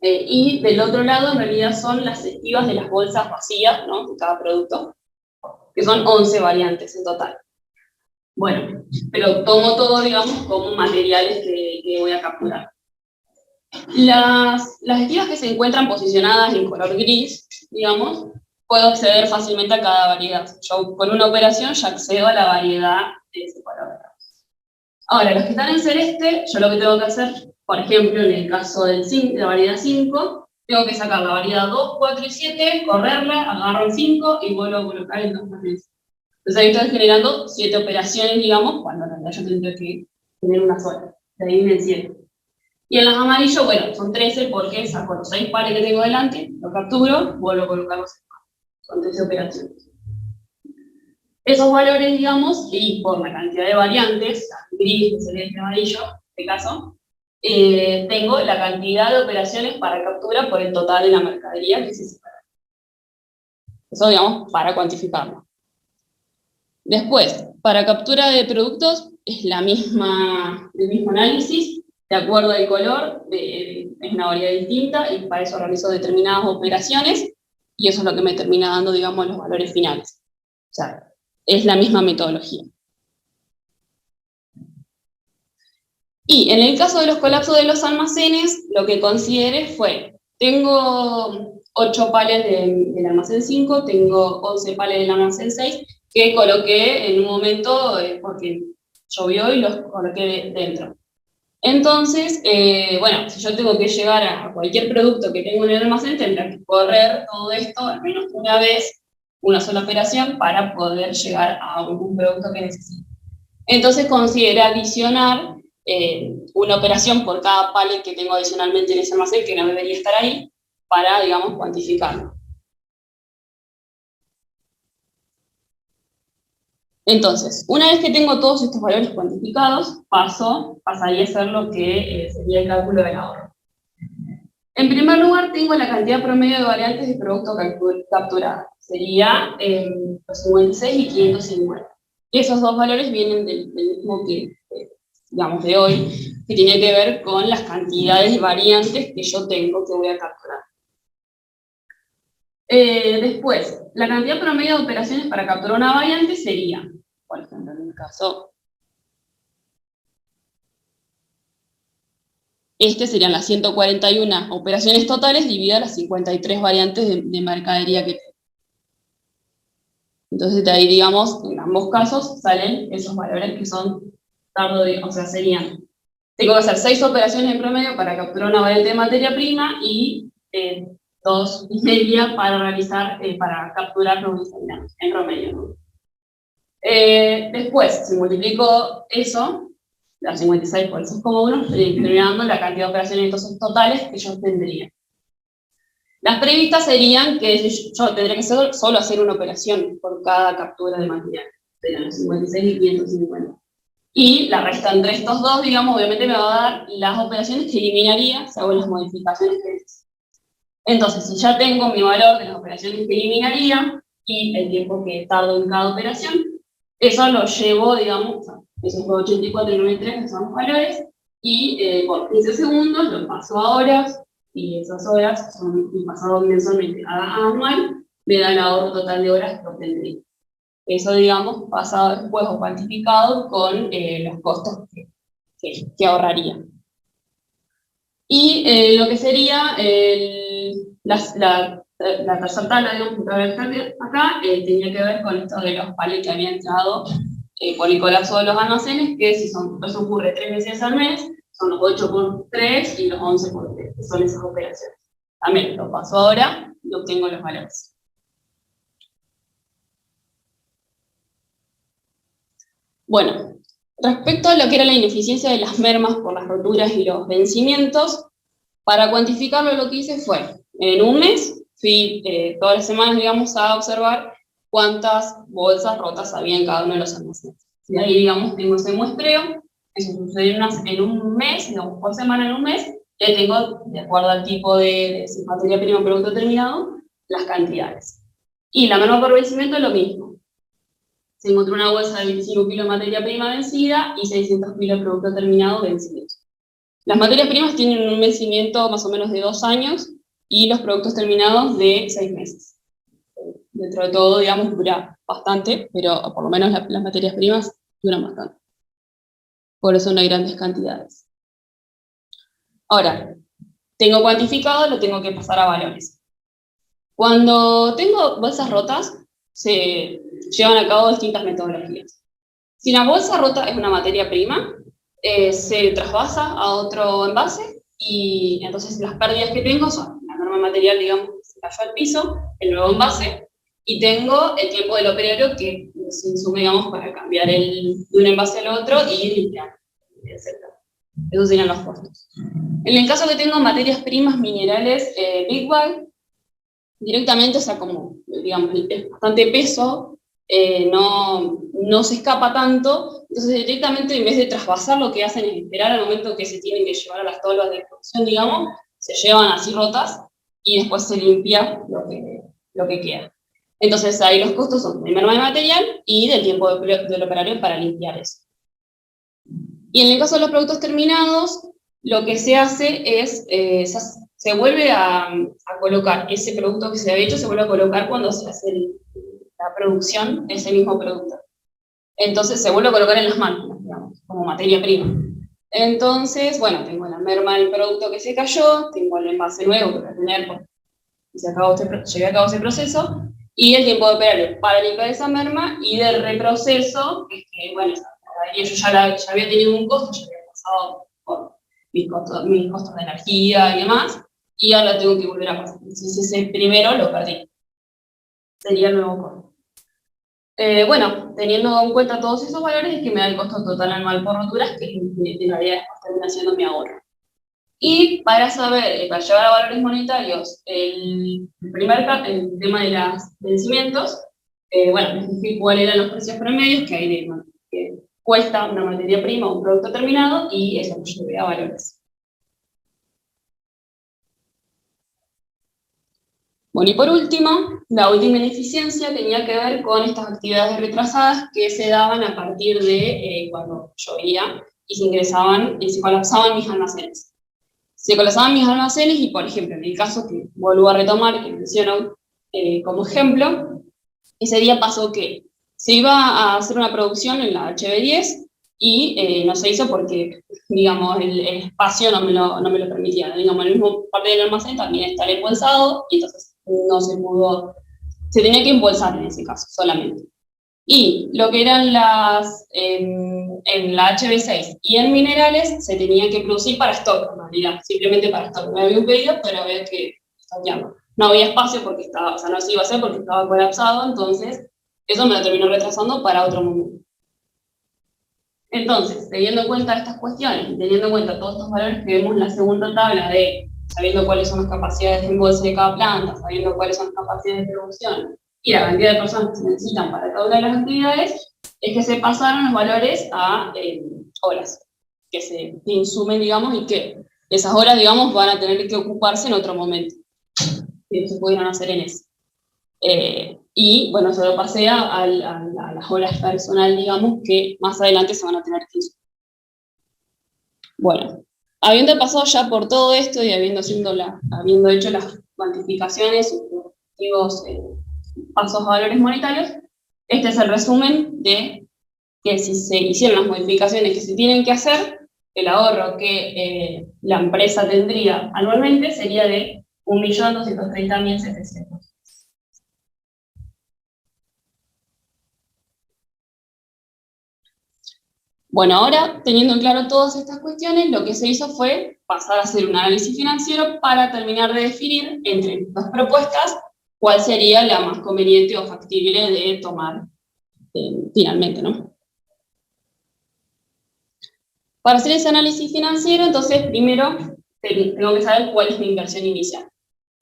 y del otro lado, en realidad, son las esquivas de las bolsas vacías, ¿no?, de cada producto, que son 11 variantes en total. Bueno, pero tomo todo, digamos, como materiales que voy a capturar. Las esquivas que se encuentran posicionadas en color gris, digamos, puedo acceder fácilmente a cada variedad. Yo con una operación ya accedo a la variedad de ese color. Ahora, los que están en celeste, yo lo que tengo que hacer, por ejemplo, en el caso del 5, de la variedad 5, tengo que sacar la variedad 2, 4 y 7, correrla, agarro el 5 y vuelvo a colocar el 2 más el 5. Entonces ahí estoy generando 7 operaciones, digamos, cuando en realidad yo tendría que tener una sola. De ahí viene el 7. Y en las amarillos, bueno, son 13 porque saco los 6 pares que tengo delante, los capturo, vuelvo a colocar los 6 pares. Son 13 operaciones. Esos valores, digamos, y por la cantidad de variantes, gris, celeste, amarillo, en este caso, tengo la cantidad de operaciones para captura por el total de la mercadería que se separa. Eso, digamos, para cuantificarlo. Después, para captura de productos, es el mismo análisis, de acuerdo al color, es una variedad distinta, y para eso realizo determinadas operaciones, y eso es lo que me termina dando, digamos, los valores finales. O sea, es la misma metodología. Y en el caso de los colapsos de los almacenes, lo que consideré fue, tengo 8 pales del almacén 5, tengo 11 pales del almacén 6, que coloqué en un momento, porque llovió y los coloqué dentro. Entonces, bueno, si yo tengo que llegar a cualquier producto que tengo en el almacén, tendré que correr todo esto al menos una vez, una sola operación, para poder llegar a algún producto que necesite. Entonces consideré adicionar una operación por cada pallet que tengo adicionalmente en ese almacén, que no debería estar ahí, para, digamos, cuantificarlo. Entonces, una vez que tengo todos estos valores cuantificados, pasaría a ser lo que sería el cálculo del ahorro. En primer lugar, tengo la cantidad promedio de variantes de producto capturada. Sería 56 y 550. Y esos dos valores vienen del mismo que, digamos, de hoy, que tiene que ver con las cantidades de variantes que yo tengo que voy a capturar. Después, la cantidad promedio de operaciones para capturar una variante sería, por ejemplo, en el caso, serían las 141 operaciones totales divididas las 53 variantes de mercadería que tengo. Entonces, de ahí, digamos, en ambos casos salen esos valores que son o sea, serían, tengo que hacer 6 operaciones en promedio para capturar una variante de materia prima y 2,5 para realizar, para capturar los bisagráficos en promedio, ¿no? Después, si multiplico eso, las 56 por 6,1, estoy determinando la cantidad de operaciones entonces totales que yo tendría. Las previstas serían que yo tendría que solo hacer una operación por cada captura de material. Serían los 56 y 550. Y la resta entre estos dos, digamos, obviamente me va a dar las operaciones que eliminaría si hago las modificaciones que necesito. Entonces, si ya tengo mi valor de las operaciones que eliminaría y el tiempo que tardo en cada operación, eso lo llevo, digamos, esos 84,93 que son los valores, y por 15 segundos lo paso a horas, y esas horas son pasado mensualmente a anual, me da el ahorro total de horas que obtendría. Eso, digamos, pasado después o cuantificado con los costos que ahorraría. Y lo que sería la tercera tabla, digamos, que acá, tenía que ver con esto de los palets que había entrado por el colapso de los almacenes, que si eso ocurre 3 veces al mes, son los 8 por 3 y los 11 por 3, que son esas operaciones. También lo paso ahora y obtengo los valores. Bueno, respecto a lo que era la ineficiencia de las mermas por las roturas y los vencimientos, para cuantificarlo lo que hice fue, en un mes, fui todas las semanas, digamos, a observar cuántas bolsas rotas había en cada uno de los almacenes. Y ahí, digamos, tengo ese muestreo, eso sucede en un mes, digamos, por semana en un mes, y ahí tengo, de acuerdo al tipo de materia prima o producto terminado, las cantidades. Y la merma por vencimiento es lo mismo. Se encontró una bolsa de 25 kilos de materia prima vencida y 600 kilos de producto terminado vencidos. Las materias primas tienen un vencimiento más o menos de 2 años y los productos terminados de 6 meses. Dentro de todo, digamos, dura bastante, pero por lo menos las materias primas duran bastante. Por eso no hay grandes cantidades. Ahora, tengo cuantificado, lo tengo que pasar a valores. Cuando tengo bolsas rotas, se llevan a cabo distintas metodologías. Si la bolsa rota es una materia prima, se trasvasa a otro envase y entonces las pérdidas que tengo son la norma material, digamos, que se cayó al piso, el nuevo envase, y tengo el tiempo del operario que se insume, digamos, para cambiar de un envase al otro y limpiar, etc. Esos serían los costos. En el caso que tengo materias primas minerales Big Bag, directamente, o sea, como, digamos, es bastante peso, no se escapa tanto, entonces directamente en vez de trasvasar lo que hacen es esperar al momento que se tienen que llevar a las tolvas de producción, digamos, se llevan así rotas y después se limpia lo que queda. Entonces ahí los costos son de merma de material y del tiempo del operario para limpiar eso. Y en el caso de los productos terminados, lo que se hace es, se vuelve a colocar ese producto que se había hecho, se vuelve a colocar cuando se hace la producción de ese mismo producto. Entonces se vuelve a colocar en las máquinas, digamos, como materia prima. Entonces, bueno, tengo la merma del producto que se cayó, tengo el envase nuevo que voy a tener porque llevé a cabo ese proceso, y el tiempo de operario para limpiar esa merma, y del reproceso, que bueno, yo ya había tenido un costo, ya había pasado por mis costos de energía y demás, y ahora tengo que volver a pasar. Entonces ese primero lo perdí. Sería el nuevo costo. Bueno, teniendo en cuenta todos esos valores, es que me da el costo total anual por roturas, que en realidad después termina siendo mi ahorro. Y para saber, para llevar a valores monetarios, el tema de los vencimientos, bueno, les dije cuáles eran los precios promedios que hay que cuesta una materia prima o un producto terminado, y eso lo llevé a valores. Bueno, y por último, la última ineficiencia tenía que ver con estas actividades retrasadas que se daban a partir de cuando llovía y se colapsaban mis almacenes. Se colapsaban mis almacenes y, por ejemplo, en el caso que vuelvo a retomar, que menciono como ejemplo, ese día pasó que se iba a hacer una producción en la HB10 y no se hizo porque, digamos, el espacio no me lo permitía. Digamos, el mismo parte del almacén también está embolsado y entonces no se pudo, se tenía que embolsar en ese caso solamente. Y lo que eran en la HB6 y en minerales se tenía que producir para stock, en realidad, simplemente para stock. No había un pedido, pero había que stockearlo. no había espacio porque estaba, o sea, no se iba a hacer porque estaba colapsado, entonces eso me lo terminó retrasando para otro momento. Entonces, teniendo en cuenta estas cuestiones, y teniendo en cuenta todos estos valores que vemos en la segunda tabla de sabiendo cuáles son las capacidades de embolse de cada planta, sabiendo cuáles son las capacidades de producción y la cantidad de personas que se necesitan para cada una de las actividades, es que se pasaron los valores a horas, que se insumen, digamos, y que esas horas, digamos, van a tener que ocuparse en otro momento, que no se pudieron hacer en ese. Y bueno, se lo pasé a las horas personal, digamos, que más adelante se van a tener que usar. Bueno, habiendo pasado ya por todo esto y habiendo hecho las cuantificaciones y los respectivos pasos a valores monetarios, este es el resumen de que si se hicieron las modificaciones que se tienen que hacer, el ahorro que la empresa tendría anualmente sería de 1.230.700. Bueno, ahora, teniendo en claro todas estas cuestiones, lo que se hizo fue pasar a hacer un análisis financiero para terminar de definir entre dos propuestas cuál sería la más conveniente o factible de tomar finalmente, ¿no? Para hacer ese análisis financiero, entonces, primero tengo que saber cuál es mi inversión inicial.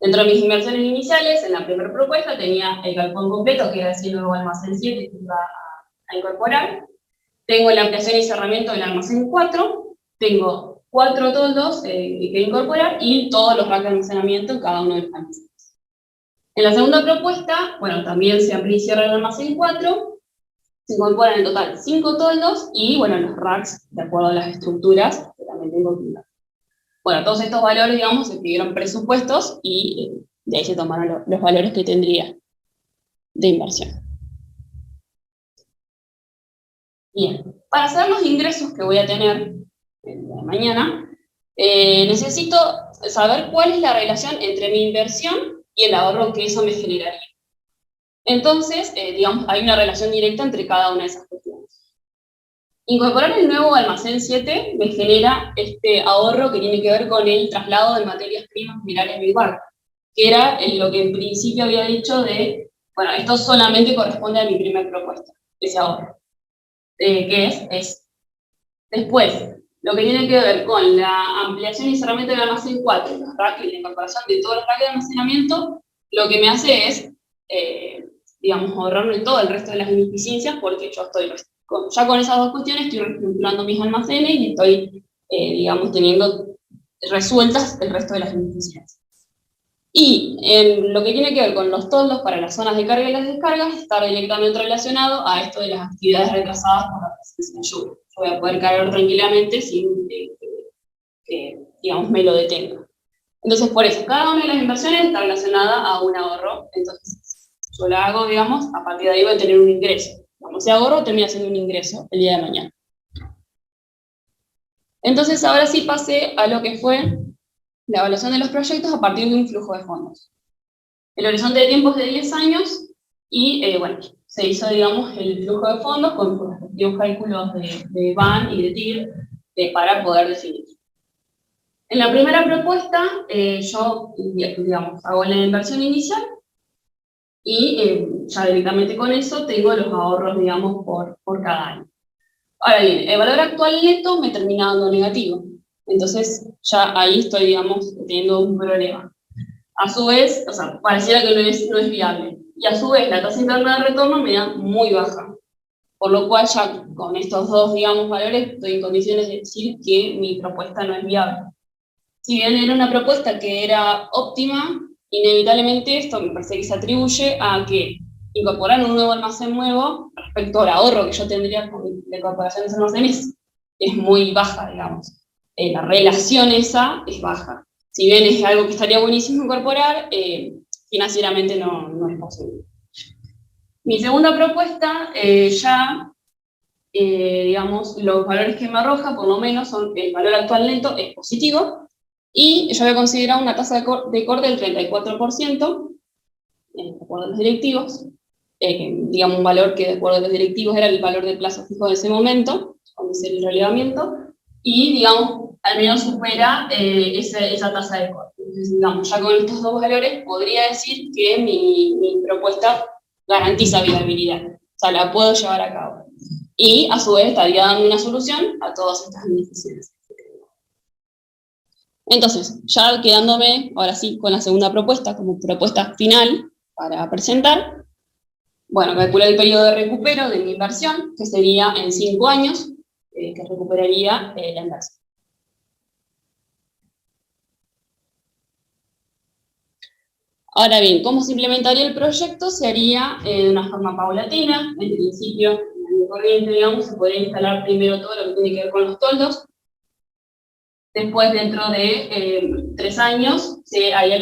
Dentro de mis inversiones iniciales, en la primera propuesta tenía el galpón completo, que era el nuevo almacén 7 que iba a incorporar. Tengo la ampliación y cerramiento del almacén 4, tengo 4 toldos que incorporar y todos los racks de almacenamiento en cada uno de los almacenes. En la segunda propuesta, bueno, también se amplía y cierra el almacén 4, se incorporan en total 5 toldos y, bueno, los racks, de acuerdo a las estructuras, que también tengo que dar. Bueno, todos estos valores, digamos, se pidieron presupuestos y de ahí se tomaron los valores que tendría de inversión. Bien, para hacer los ingresos que voy a tener el día de mañana, necesito saber cuál es la relación entre mi inversión y el ahorro que eso me generaría. Entonces, digamos, hay una relación directa entre cada una de esas cuestiones. Incorporar el nuevo almacén 7 me genera este ahorro que tiene que ver con el traslado de materias primas minerales de igual, que era lo que en principio había dicho de, bueno, esto solamente corresponde a mi primera propuesta, ese ahorro. Que es después, lo que tiene que ver con la ampliación y cerramiento del almacén 4, los racks y la incorporación de todos los racks de almacenamiento, lo que me hace es, digamos, ahorrarme todo el resto de las ineficiencias, porque yo estoy, ya con esas dos cuestiones, estoy reestructurando mis almacenes y estoy, digamos, teniendo resueltas el resto de las ineficiencias. Y en lo que tiene que ver con los toldos para las zonas de carga y las descargas, está directamente relacionado a esto de las actividades retrasadas por la presencia de lluvia. Yo voy a poder cargar tranquilamente sin que, digamos, me lo detenga. Entonces, por eso, cada una de las inversiones está relacionada a un ahorro. Entonces, yo la hago, digamos, a partir de ahí voy a tener un ingreso. Digamos, ese ahorro termina siendo un ingreso el día de mañana. Entonces, ahora sí pasé a lo que fue la evaluación de los proyectos a partir de un flujo de fondos. El horizonte de tiempo es de 10 años y, bueno, se hizo, digamos, el flujo de fondos con los respectivos cálculos de BAN y de TIR para poder definir. En la primera propuesta, yo, digamos, hago la inversión inicial y ya directamente con eso tengo los ahorros, digamos, por cada año. Ahora bien, el valor actual neto me termina dando negativo. Entonces, ya ahí estoy, digamos, teniendo un problema. A su vez, o sea, pareciera que no es viable. Y a su vez, la tasa interna de retorno me da muy baja. Por lo cual, ya con estos dos, digamos, valores, estoy en condiciones de decir que mi propuesta no es viable. Si bien era una propuesta que era óptima, inevitablemente esto me parece que se atribuye a que incorporar un nuevo almacén nuevo respecto al ahorro que yo tendría con la incorporación de ese almacén es muy baja, digamos. La relación esa es baja. Si bien es algo que estaría buenísimo incorporar, financieramente no es posible. Mi segunda propuesta, digamos, los valores que me arroja, por lo menos, son el valor actual neto es positivo, y yo había considerado una tasa de corte del 34%, de acuerdo a los directivos, digamos un valor que de acuerdo a los directivos era el valor del plazo fijo de ese momento, con el relevamiento, y digamos, al menos supera esa tasa de corte. Entonces, digamos, ya con estos dos valores podría decir que mi propuesta garantiza viabilidad, o sea, la puedo llevar a cabo. Y a su vez estaría dando una solución a todas estas beneficios. Entonces, ya quedándome ahora sí con la segunda propuesta como propuesta final para presentar, bueno, calculé el periodo de recupero de mi inversión, que sería en 5 años, que recuperaría la inversión. Ahora bien, ¿cómo se implementaría el proyecto? Se haría de una forma paulatina. En principio, en el corriente, digamos, se podría instalar primero todo lo que tiene que ver con los toldos. Después, dentro de 3 años, sería el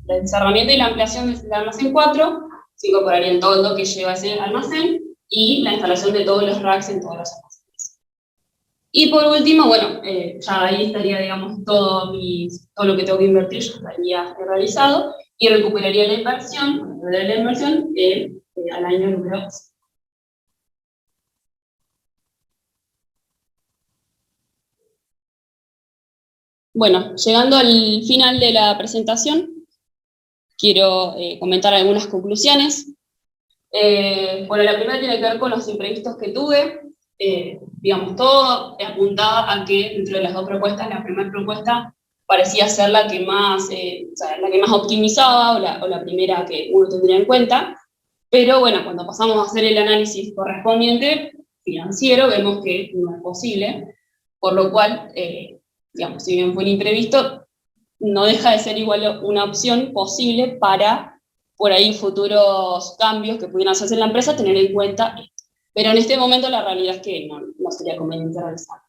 encerramiento y la ampliación del almacén 4, se incorporaría el toldo que lleva ese almacén y la instalación de todos los racks en todos los almacenes. Y por último, bueno, ya ahí estaría, digamos, todo lo que tengo que invertir ya estaría realizado y recuperaría la inversión al año número 2. Bueno, llegando al final de la presentación, quiero comentar algunas conclusiones. Bueno, la primera tiene que ver con los imprevistos que tuve. Digamos, todo apuntaba a que dentro de las dos propuestas, la primera propuesta parecía ser la que más, la que más optimizaba o la primera que uno tendría en cuenta. Pero bueno, cuando pasamos a hacer el análisis correspondiente financiero, vemos que no es posible, por lo cual, digamos, si bien fue un imprevisto, no deja de ser igual una opción posible para, por ahí, futuros cambios que pudieran hacerse en la empresa, tener en cuenta esto. Pero en este momento la realidad es que no sería conveniente realizarlo.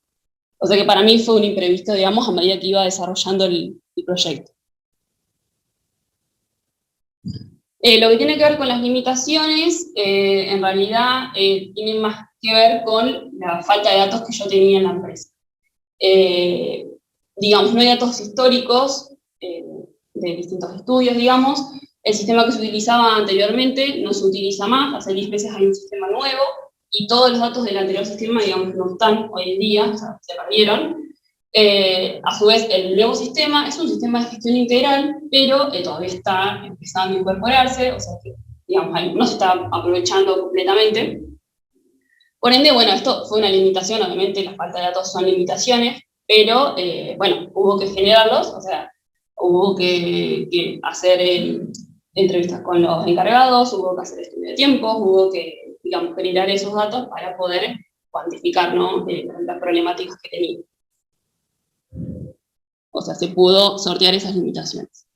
O sea que para mí fue un imprevisto, digamos, a medida que iba desarrollando el proyecto. Lo que tiene que ver con las limitaciones, en realidad, tiene más que ver con la falta de datos que yo tenía en la empresa. Digamos, no hay datos históricos de distintos estudios, digamos. El sistema que se utilizaba anteriormente no se utiliza más, hace 10 meses hay un sistema nuevo, y todos los datos del anterior sistema, digamos, no están hoy en día, o sea, se perdieron. A su vez, el nuevo sistema es un sistema de gestión integral, pero todavía está empezando a incorporarse, o sea que, digamos, no se está aprovechando completamente. Por ende, bueno, esto fue una limitación, obviamente la falta de datos son limitaciones, pero bueno, hubo que generarlos, o sea, hubo que hacer entrevistas con los encargados, hubo que hacer estudio de tiempos, hubo que, digamos, generar esos datos para poder cuantificar, ¿no? Las problemáticas que tenía. O sea, se pudo sortear esas limitaciones.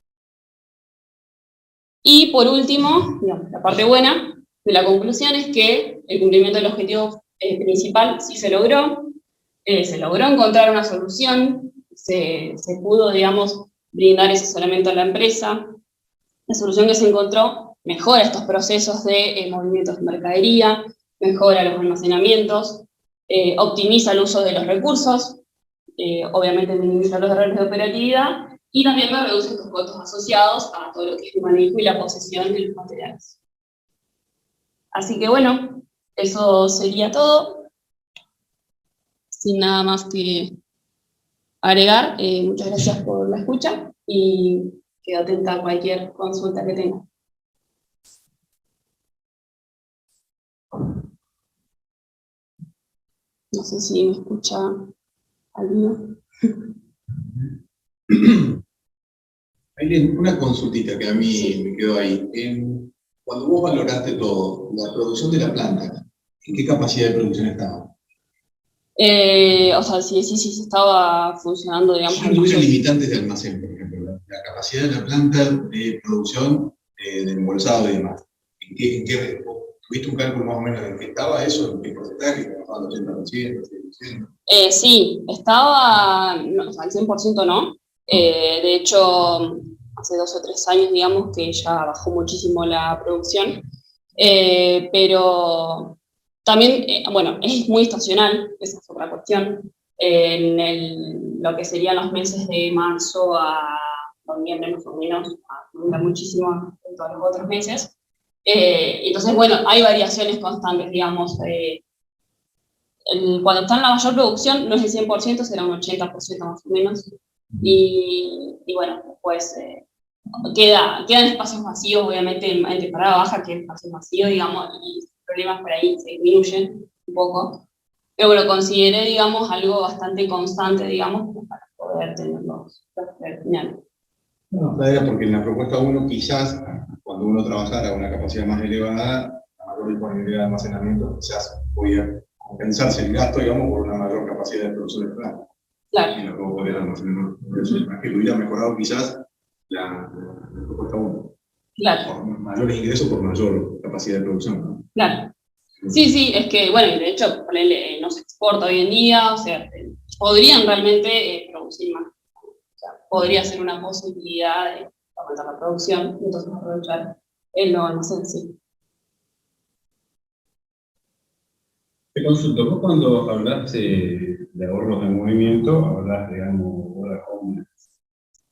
Y por último, digamos, la parte buena de la conclusión es que el cumplimiento del objetivo principal sí se logró encontrar una solución, se pudo, digamos, brindar ese asesoramiento a la empresa. La solución que se encontró mejora estos procesos de movimientos de mercadería, mejora los almacenamientos, optimiza el uso de los recursos, obviamente minimiza los errores de operatividad y también me reduce estos costos asociados a todo lo que es el manejo y la posesión de los materiales. Así que bueno, eso sería todo. Sin nada más que agregar, muchas gracias por la escucha y quedo atenta a cualquier consulta que tenga. No sé si me escucha alguno. Aileen, una consultita que a mí me quedó ahí. Cuando vos valoraste todo, la producción de la planta, ¿en qué capacidad de producción estaba? O sea, sí estaba funcionando, digamos. Si no tuviera limitantes de almacén, por ejemplo, la capacidad de la planta de producción de embolsado y demás, ¿en qué tuviste un cálculo más o menos en qué estaba eso? ¿En qué porcentaje? ¿Estaba al 80%, 100%? Sí, estaba, no, o sea, al 100% no. De hecho, hace 2 o 3 años, digamos, que ya bajó muchísimo la producción. Pero también, bueno, es muy estacional, esa es otra cuestión. Lo que serían los meses de marzo a noviembre, más o menos, dura muchísimo en todos los otros meses. Entonces, bueno, hay variaciones constantes, digamos. Cuando está en la mayor producción, no es el 100%, será un 80% más o menos. Y bueno, después quedan espacios vacíos, obviamente, en temporada baja quedan espacios vacíos, digamos, y los problemas por ahí se disminuyen un poco. Pero bueno, consideré, digamos, algo bastante constante, digamos, como para poder tener los finales. No, la idea es porque en la propuesta 1 quizás, cuando uno trabajara a una capacidad más elevada, la mayor disponibilidad de almacenamiento, quizás podía compensarse el gasto, digamos, por una mayor capacidad de producción de plan. Claro. Y luego poder almacenar que lo hubiera mejorado quizás la propuesta 1. Claro. Por mayores ingresos, por mayor capacidad de producción, ¿no? Claro. Sí, es que, bueno, de hecho, no se exporta hoy en día, o sea, podrían realmente producir más. O sea, podría ser una posibilidad de aumentar la producción y entonces aprovechar el no almacén, sí. Te consulto, vos cuando hablas de ahorros de movimiento, hablas, digamos, horas hombres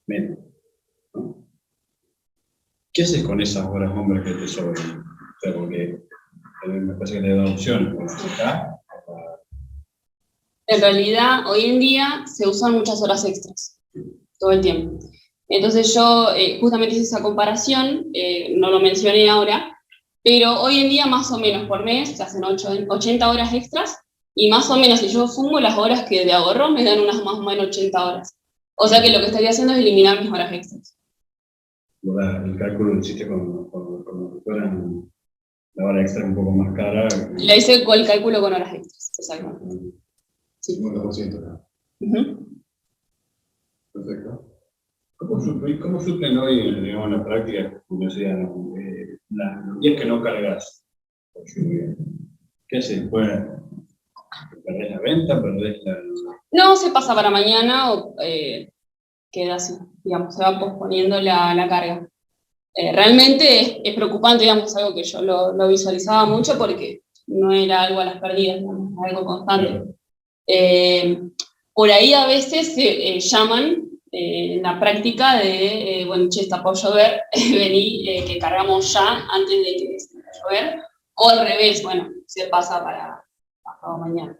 menos, ¿no? ¿Qué haces con esas horas hombres que te sobran? O sea, porque me parece que te da opciones, bueno, acá, En realidad, hoy en día se usan muchas horas extras, todo el tiempo. Entonces yo justamente hice esa comparación, no lo mencioné ahora, pero hoy en día más o menos por mes se hacen 80 horas extras, y más o menos si yo sumo las horas que de ahorro me dan unas más o menos 80 horas. O sea que lo que estaría haciendo es eliminar mis horas extras. el cálculo lo hiciste cuando fueran la hora extra un poco más cara. Le hice el cálculo con horas extras, exacto. Sí. 50%, ¿no? Perfecto. ¿Cómo suplen hoy, digamos, en la práctica, como decía, los días que no cargas por lluvia? ¿Qué haces? Pues, ¿perdés la venta? ¿Perdés la...? No, se pasa para mañana o queda así, digamos, se va posponiendo la carga. Realmente es preocupante, digamos, algo que yo lo visualizaba mucho porque no era algo a las perdidas, digamos, algo constante. Por ahí a veces se llaman en la práctica de, bueno, che, está por llover, vení, que cargamos ya antes de que se vaya a llover, o al revés, bueno, se pasa para pasado mañana.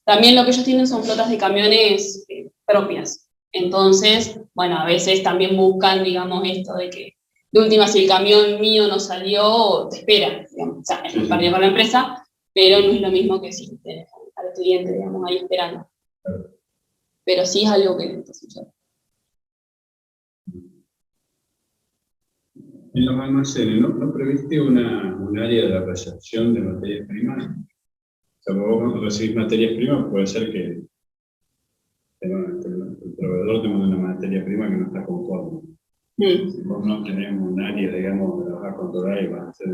También lo que ellos tienen son flotas de camiones propias. Entonces, bueno, a veces también buscan, digamos, esto de que, de última, si el camión mío no salió, te espera, digamos. O sea, es un pérdida para la empresa, pero no es lo mismo que si tenés al cliente, digamos, ahí esperando. Pero sí es algo que está sucediendo. En los almacenes, ¿no previste un área de recepción de materias primas? O sea, vos cuando recibís materias primas, puede ser que el proveedor te manda una materia prima que no está conforme. Si vos no tenés un área, digamos, que vas a controlar y vas a hacer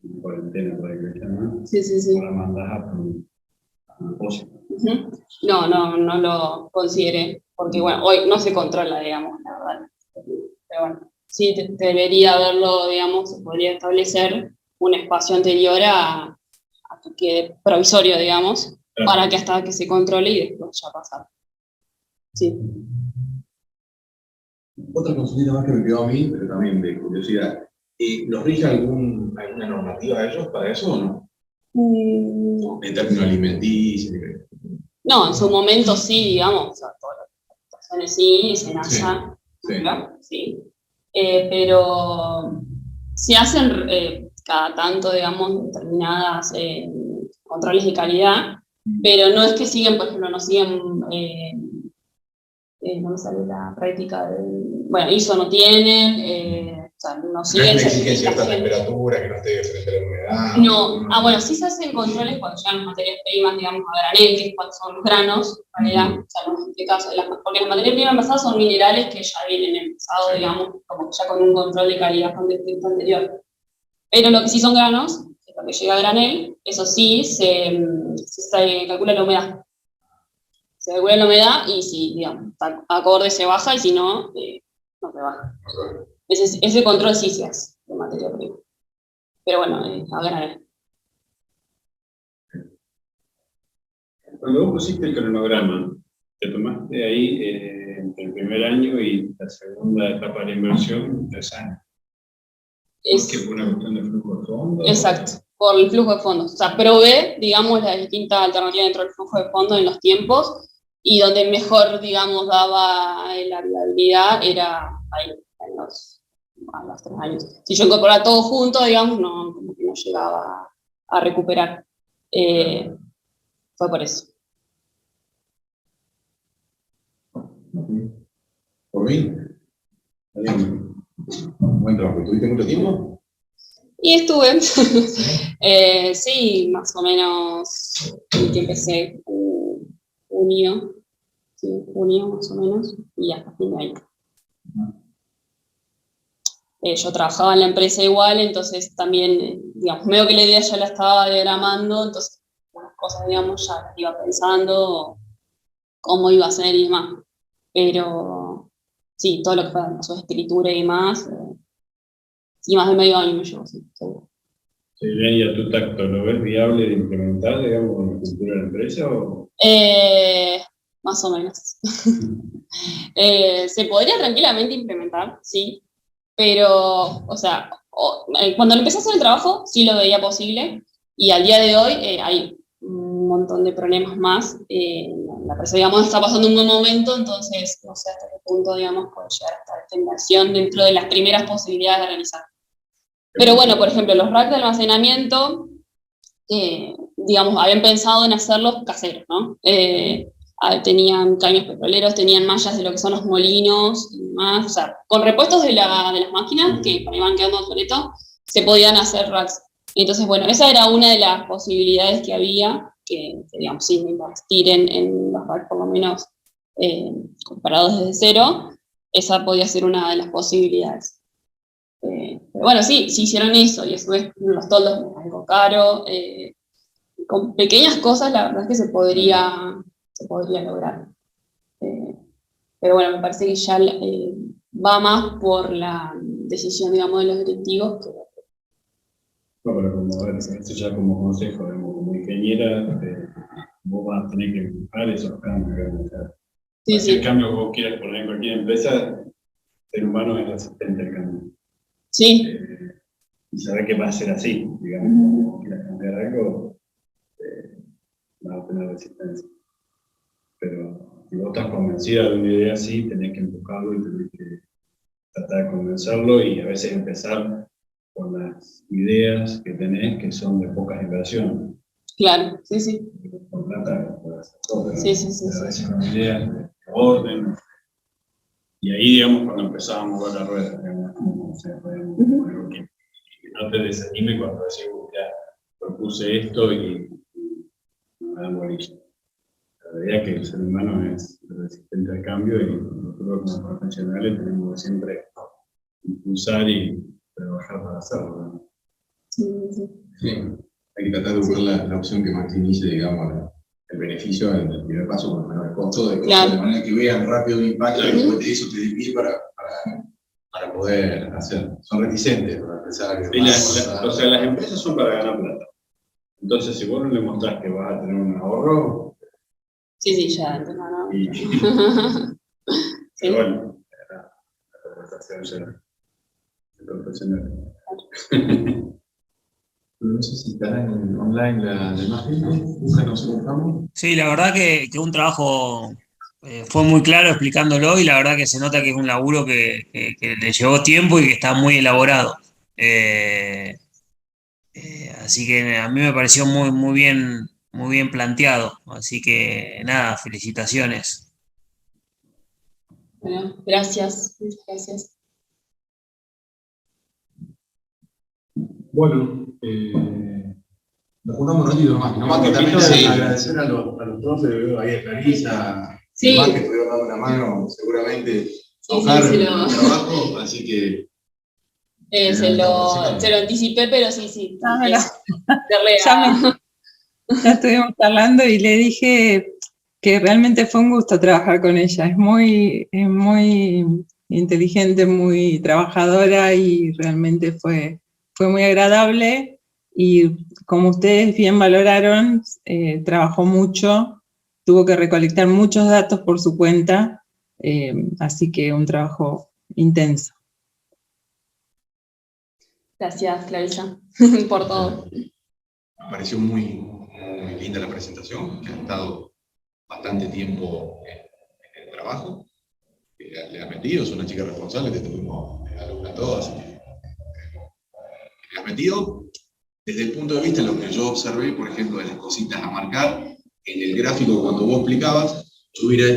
una cuarentena, por ahí que llaman, Sí. la mandás a propósito. No lo consideré, porque bueno, hoy no se controla, digamos, la verdad. Pero bueno, sí debería haberlo, digamos, se podría establecer un espacio anterior a que quede provisorio, digamos, claro, para que hasta que se controle y después ya pasar. Sí. Otra consulta más que me quedó a mí, pero también de curiosidad. ¿Los rige alguna normativa de ellos para eso o no? No. En términos alimenticios. No, en su momento sí, digamos, o sea, todas las estaciones sí, Senasa, sí. Pero se hacen cada tanto, digamos, determinadas controles de calidad, pero no es que siguen, por ejemplo, no siguen, no me sale la práctica bueno, ISO no tienen, o sea, no siguen. No exigen cierta temperatura, que no esté frente a la humedad. No, bueno, sí se hacen controles cuando llegan las materias primas, digamos, a granel, que cuando son granos, ¿verdad? O sea, en este caso, porque las materias primas envasadas son minerales que ya vienen envasados, digamos, como ya con un control de calidad anterior. Pero lo que sí son granos, que es lo que llega a granel, eso sí se calcula la humedad. Se calcula la humedad y si, digamos, está acorde se baja y si no, no se baja. Ese control sí se hace de materia prima. Pero bueno, a granel. Cuando vos pusiste el cronograma, te tomaste ahí entre el primer año y la segunda etapa de la inversión 3 años. ¿Es que fue una cuestión de flujo de fondos? Exacto, por el flujo de fondos. O sea, probé, digamos, la distinta alternativa dentro del flujo de fondos en los tiempos y donde mejor, digamos, daba la viabilidad era ahí, a los 3 años. Si yo incorporaba todo junto, digamos, no, como que no llegaba a recuperar. Fue por eso. ¿Por mí? Buen trabajo. ¿Tuviste mucho tiempo? Y estuve, sí, más o menos, que empecé junio, sí, junio más o menos, y hasta fin de año. Yo trabajaba en la empresa igual, entonces también, digamos, medio que la idea ya la estaba diagramando, entonces unas cosas, digamos, ya las iba pensando, cómo iba a ser y demás. Pero sí, todo lo que fue su escritura y demás, sí, más de medio año me llevo, sí, seguro. Sí, ¿y a tu tacto lo ves viable de implementar, digamos, en la cultura de la empresa? ¿O? Más o menos. Se podría tranquilamente implementar, sí, pero, o sea, cuando empecé a hacer el trabajo, sí lo veía posible, y al día de hoy hay un montón de problemas más. La empresa, digamos, está pasando un buen momento, entonces no sé hasta qué punto, digamos, puede llegar a estar esta inversión dentro de las primeras posibilidades de realizar. Pero bueno, por ejemplo, los racks de almacenamiento, digamos, habían pensado en hacerlos caseros, ¿no? Tenían caños petroleros, tenían mallas de lo que son los molinos y demás, o sea, con repuestos de las máquinas que iban quedando obsoletos, se podían hacer racks. Entonces, bueno, esa era una de las posibilidades que había, que digamos, sin invertir en los racks por lo menos comparados desde cero, esa podía ser una de las posibilidades. Pero bueno, sí hicieron eso, y eso es los toldos, algo caro, con pequeñas cosas la verdad es que se podría lograr. Pero bueno, me parece que ya va más por la decisión, digamos, de los directivos. No, pero como, a ver, esto ya como consejo, digamos, como ingeniera, vos vas a tener que empujar esos cambios. Sí, Cualquier cambio que vos quieras poner en cualquier empresa, el ser humano es resistente al cambio. Sí. Y saber que va a ser así, digamos, si vos quieras cambiar algo, vas a tener resistencia. Pero si vos estás convencida de una idea así, tenés que empujarlo y tenés que tratar de convencerlo, y a veces empezar con las ideas que tenés, que son de pocas inversiones. Claro, sí. Por plata, por hacer todo, Sí. a veces con ideas de orden. Y ahí, digamos, cuando empezamos a mover la rueda, digamos, como, o sea, algo que no te desanime cuando decimos, ya, propuse esto y no me dan bolilla. La verdad es que el ser humano es resistente al cambio, y nosotros como profesionales tenemos que siempre impulsar y trabajar para hacerlo, ¿no? Sí. Hay que tratar de buscar la opción que maximice, digamos, el beneficio en el primer paso con el menor costo, de manera que vean rápido el impacto y después de eso te den pie para poder hacer. Son reticentes para empezar. O sea, las empresas son para ganar plata. Entonces, si vos no le mostrás que vas a tener un ahorro... Sí, ya, entonces no. Pero bueno, la conversación será profesional. No sé si estará en online la imagen, ¿no? Buscamos. Sí, la verdad que un trabajo fue muy claro explicándolo, y la verdad que se nota que es un laburo que le llevó tiempo y que está muy elaborado. Así que a mí me pareció muy bien planteado. Así que nada, felicitaciones. Bueno, gracias. Bueno, nos juntamos un ratito nomás que también agradecer a los profes, veo ahí a Clarisa, más que estuvieron dando una mano seguramente a el trabajo, así que... se lo anticipé, pero sí. Ya estuvimos hablando y le dije que realmente fue un gusto trabajar con ella. Es muy inteligente, muy trabajadora, y realmente fue muy agradable. Y como ustedes bien valoraron, trabajó mucho, tuvo que recolectar muchos datos por su cuenta, así que un trabajo intenso. Gracias, Clarisa, por todo. Me pareció muy linda la presentación, que ha estado bastante tiempo en el trabajo. Le has metido, es una chica responsable, te tuvimos alumna todas, así que le has metido. Desde el punto de vista de lo que yo observé, por ejemplo, de las cositas a marcar, en el gráfico cuando vos explicabas, yo hubiera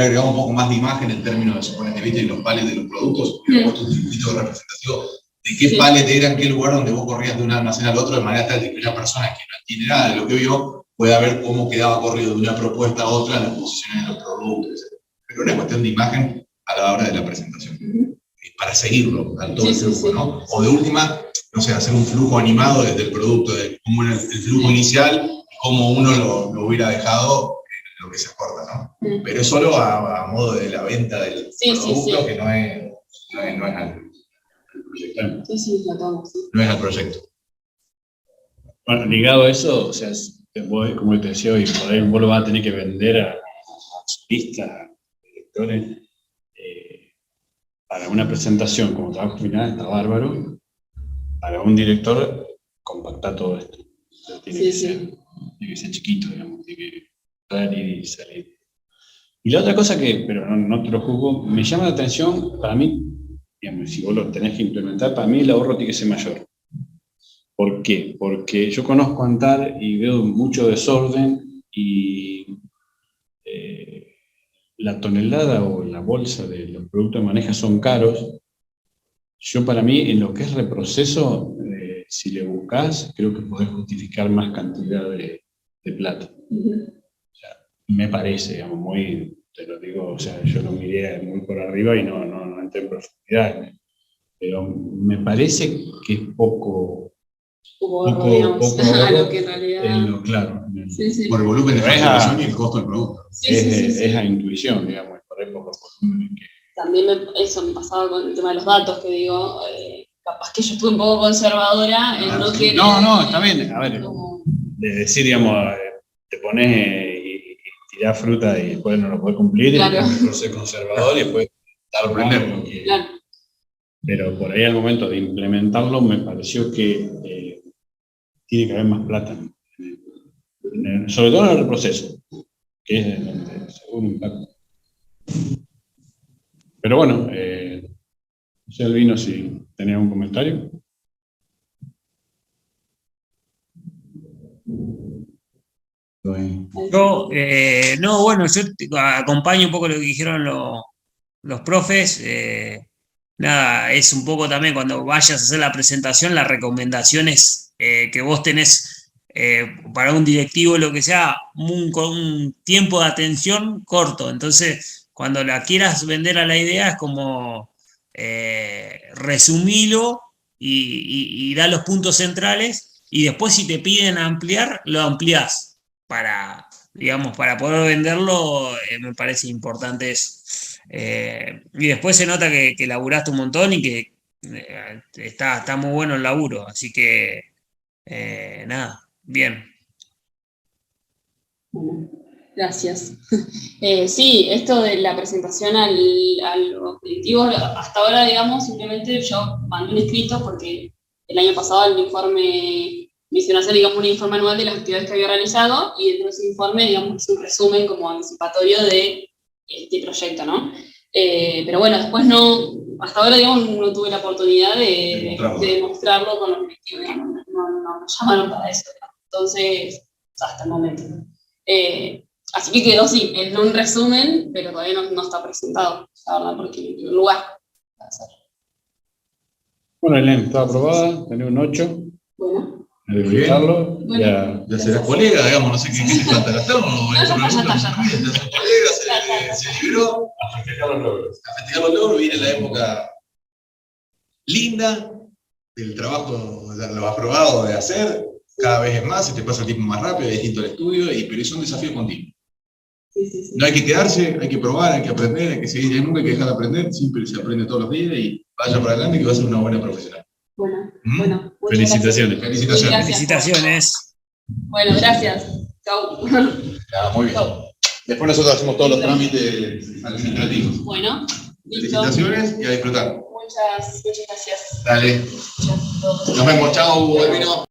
agregado un poco más de imagen en términos de, suponete, viste, los palets de los productos, hubiera puesto un circuito de representación de qué palet era, en qué lugar donde vos corrías de un almacén al otro, de manera tal de que una persona que no entiende nada de lo que vio pueda ver cómo quedaba corrido de una propuesta a otra en las posiciones de los productos, etc. Pero una cuestión de imagen a la hora de la presentación, para seguirlo a todo el flujo, ¿no? O de última, no sé, hacer un flujo animado desde el producto, de cómo era el flujo inicial, cómo uno lo hubiera dejado en lo que se acorda, ¿no? Pero es solo a modo de la venta del producto, que no es al proyecto. No es al proyecto. Bueno, ligado a eso, o sea, vos, como te decía hoy, por ahí vos lo vas a tener que vender a artistas, a directores, para una presentación como trabajo final está bárbaro. Para un director, compactar todo esto. O sea, tiene que ser chiquito, digamos, tiene que salir y salir. Y la otra cosa que, pero no te lo juzgo, me llama la atención, para mí, digamos, si vos lo tenés que implementar, para mí el ahorro tiene que ser mayor. ¿Por qué? Porque yo conozco Antar y veo mucho desorden y la tonelada o la bolsa de los productos de maneja son caros. Yo, para mí, en lo que es reproceso, si le buscas, creo que podés justificar más cantidad de plata. O sea, me parece, digamos, muy, te lo digo, o sea, yo lo miré muy por arriba y no entré en profundidad, pero me parece que es poco digamos, a lo que en realidad... claro. Por el volumen de facturación y el costo del producto. Es a intuición, digamos, por ahí poco volumen que... También eso me pasaba con el tema de los datos, que digo, capaz que yo estuve un poco conservadora en no querer... No, está bien, a ver, de decir, digamos, te pones y tirás fruta y después no lo podés cumplir, claro. Y después ser conservador y después sorprenderlo. Claro. Pero por ahí al momento de implementarlo me pareció que tiene que haber más plata, sobre todo en el proceso, que es donde según impacta. Pero bueno, no sé, Albino, si tenía un comentario. Yo, bueno, yo acompaño un poco lo que dijeron los profes. Nada, es un poco también cuando vayas a hacer la presentación, la recomendación es que vos tenés para un directivo, lo que sea, con un tiempo de atención corto. Entonces, cuando la quieras vender a la idea, es como resumilo y da los puntos centrales, y después si te piden ampliar, lo ampliás para poder venderlo. Me parece importante eso. Y después se nota que laburaste un montón y que está muy bueno el laburo, así que nada, bien. Bueno, gracias. Sí, esto de la presentación a los colectivos, hasta ahora, digamos, simplemente yo mandé un escrito porque el año pasado el informe me hicieron hacer, digamos, un informe anual de las actividades que había realizado, y dentro de ese informe, digamos, es un resumen como anticipatorio de este proyecto, ¿no? Pero bueno, después hasta ahora, digamos, no tuve la oportunidad de demostrarlo con los colectivos, digamos, no me llamaron para eso, digamos. Entonces, hasta el momento. Así que quedó, sí, en un resumen, pero todavía no está presentado, la verdad, porque no tiene un lugar para hacerlo. Bueno, Elena, está aprobada, tenés un 8. Bueno. A disfrutarlo. Bueno, ya serás colega, digamos, no sé qué te falta la termo. Ya serás colega, se libró. A festejar los logros. A festejar los logros, viene la época linda del trabajo, lo aprobado de hacer. Cada vez es más, se te pasa el tiempo más rápido, es distinto el estudio, pero es un desafío continuo. Sí. No hay que quedarse, hay que probar, hay que aprender, hay que seguir, nunca hay que dejar de aprender, siempre se aprende todos los días y vaya para adelante que va a ser una buena profesional. Bueno. Felicitaciones. Felicitaciones. Bueno, gracias. Chau. Muy bien. Después nosotros hacemos todos los trámites administrativos. Bueno, listo. Felicitaciones y a disfrutar. Muchas gracias. Dale. Nos vemos, chao, Albino.